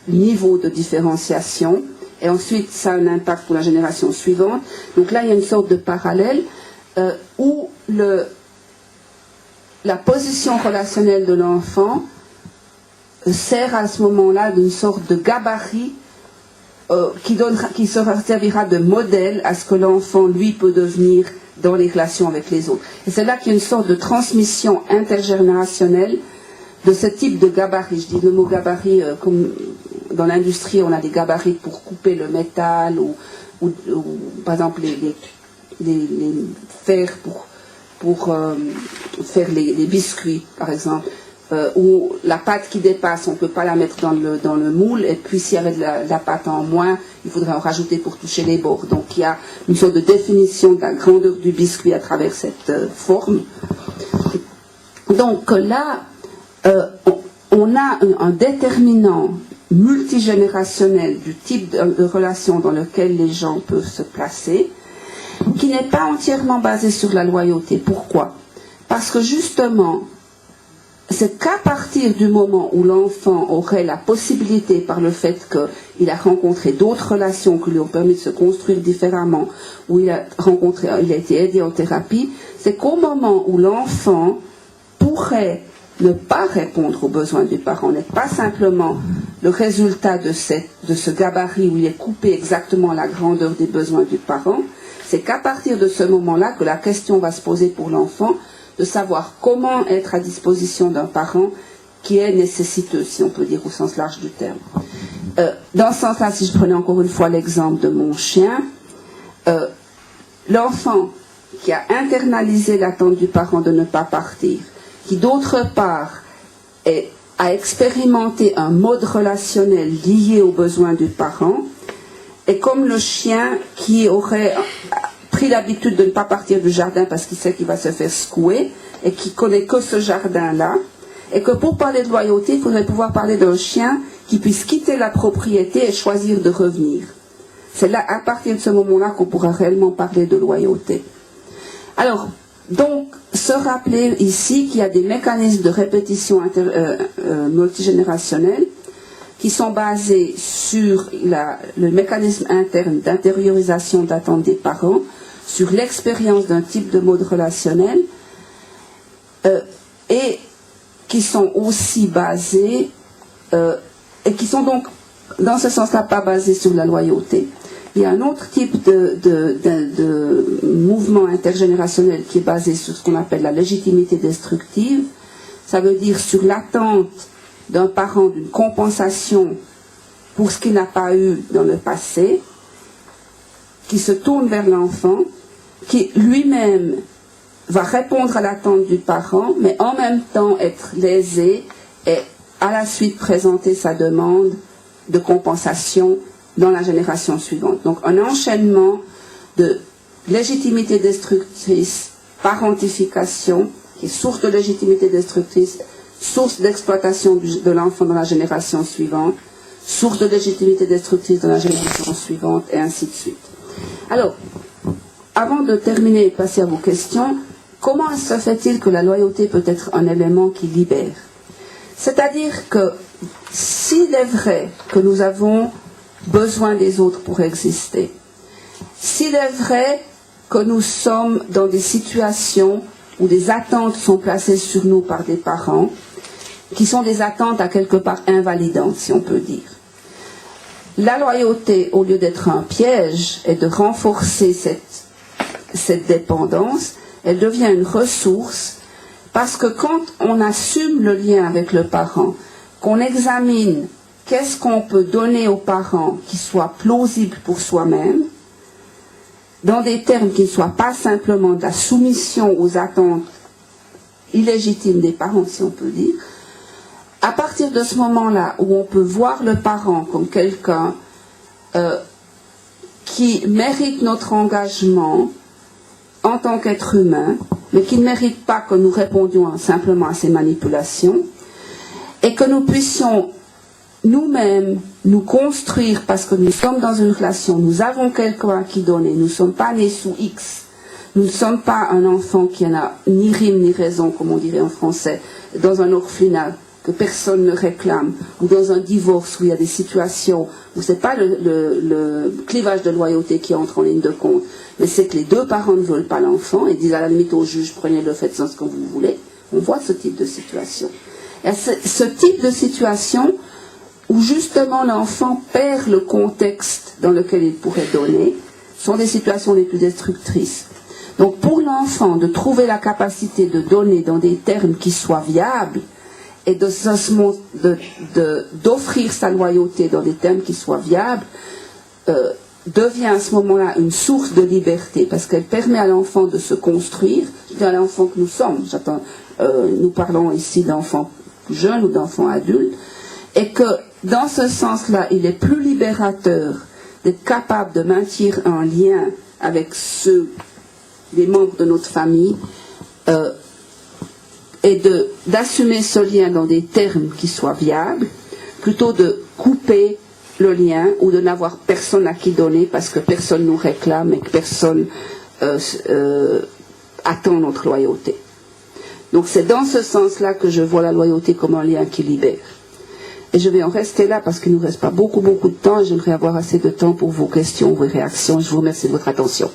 niveau de différenciation, et ensuite ça a un impact pour la génération suivante. Donc là, il y a une sorte de parallèle où la position relationnelle de l'enfant sert à ce moment-là d'une sorte de gabarit qui servira de modèle à ce que l'enfant, lui, peut devenir dans les relations avec les autres. Et c'est là qu'il y a une sorte de transmission intergénérationnelle de ce type de gabarit. Je dis le mot gabarit comme dans l'industrie, on a des gabarits pour couper le métal ou par exemple les fers pour faire les biscuits, par exemple. Où la pâte qui dépasse, on ne peut pas la mettre dans le moule, et puis s'il y avait de la pâte en moins, il faudrait en rajouter pour toucher les bords. Donc il y a une sorte de définition de la grandeur du biscuit à travers cette forme. Donc là, on a un déterminant multigénérationnel du type de relation dans lequel les gens peuvent se placer, qui n'est pas entièrement basé sur la loyauté. Pourquoi ? Parce que justement, c'est qu'à partir du moment où l'enfant aurait la possibilité, par le fait qu'il a rencontré d'autres relations qui lui ont permis de se construire différemment, où il a été aidé en thérapie, c'est qu'au moment où l'enfant pourrait ne pas répondre aux besoins du parent, n'est pas simplement le résultat de ce gabarit où il est coupé exactement à la grandeur des besoins du parent, c'est qu'à partir de ce moment-là que la question va se poser pour l'enfant de savoir comment être à disposition d'un parent qui est nécessiteux, si on peut dire au sens large du terme. Dans ce sens-là, si je prenais encore une fois l'exemple de mon chien, l'enfant qui a internalisé l'attente du parent de ne pas partir, qui d'autre part a expérimenté un mode relationnel lié aux besoins du parent, est comme le chien qui aurait pris l'habitude de ne pas partir du jardin parce qu'il sait qu'il va se faire secouer et qui connaît que ce jardin-là, et que pour parler de loyauté, il faudrait pouvoir parler d'un chien qui puisse quitter la propriété et choisir de revenir. C'est là, à partir de ce moment-là, qu'on pourra réellement parler de loyauté. Alors, donc, se rappeler ici qu'il y a des mécanismes de répétition multigénérationnelle qui sont basés sur le mécanisme interne d'intériorisation d'attente des parents, sur l'expérience d'un type de mode relationnel, et qui sont aussi basés, et qui sont donc, dans ce sens-là, pas basés sur la loyauté. Il y a un autre type de mouvement intergénérationnel qui est basé sur ce qu'on appelle la légitimité destructive. Ça veut dire sur l'attente d'un parent d'une compensation pour ce qu'il n'a pas eu dans le passé, qui se tourne vers l'enfant, qui lui-même va répondre à l'attente du parent, mais en même temps être lésé et à la suite présenter sa demande de compensation dans la génération suivante. Donc un enchaînement de légitimité destructrice, parentification, qui est source de légitimité destructrice, source d'exploitation de l'enfant dans la génération suivante, source de légitimité destructrice dans la génération suivante, et ainsi de suite. Alors, avant de terminer et de passer à vos questions, comment se fait-il que la loyauté peut être un élément qui libère ? C'est-à-dire que s'il est vrai que nous avons besoin des autres pour exister, s'il est vrai que nous sommes dans des situations où des attentes sont placées sur nous par des parents, qui sont des attentes à quelque part invalidantes, si on peut dire. La loyauté, au lieu d'être un piège et de renforcer cette dépendance, elle devient une ressource, parce que quand on assume le lien avec le parent, qu'on examine qu'est-ce qu'on peut donner aux parents qui soit plausible pour soi-même, dans des termes qui ne soient pas simplement de la soumission aux attentes illégitimes des parents, si on peut dire, à partir de ce moment-là où on peut voir le parent comme quelqu'un qui mérite notre engagement en tant qu'être humain, mais qui ne mérite pas que nous répondions simplement à ses manipulations, et que nous puissions nous-mêmes nous construire, parce que nous sommes dans une relation, nous avons quelqu'un à qui donner, nous ne sommes pas nés sous X, nous ne sommes pas un enfant qui n'a ni rime ni raison, comme on dirait en français, dans un orphelinat que personne ne réclame, ou dans un divorce où il y a des situations où ce n'est pas le clivage de loyauté qui entre en ligne de compte, mais c'est que les deux parents ne veulent pas l'enfant et disent à la limite au juge, prenez-le, faites-en ce que vous voulez. On voit ce type de situation. Et ce type de situation où justement l'enfant perd le contexte dans lequel il pourrait donner, sont des situations les plus destructrices. Donc pour l'enfant, de trouver la capacité de donner dans des termes qui soient viables, et d'offrir sa loyauté dans des termes qui soient viables, devient à ce moment-là une source de liberté, parce qu'elle permet à l'enfant de se construire, je dis à l'enfant que nous sommes, nous parlons ici d'enfants jeunes ou d'enfants adultes, et que dans ce sens-là, il est plus libérateur d'être capable de maintenir un lien avec les membres de notre famille, et d'assumer ce lien dans des termes qui soient viables, plutôt de couper le lien ou de n'avoir personne à qui donner parce que personne nous réclame et que personne attend notre loyauté. Donc c'est dans ce sens-là que je vois la loyauté comme un lien qui libère. Et je vais en rester là parce qu'il ne nous reste pas beaucoup de temps et j'aimerais avoir assez de temps pour vos questions, vos réactions. Je vous remercie de votre attention.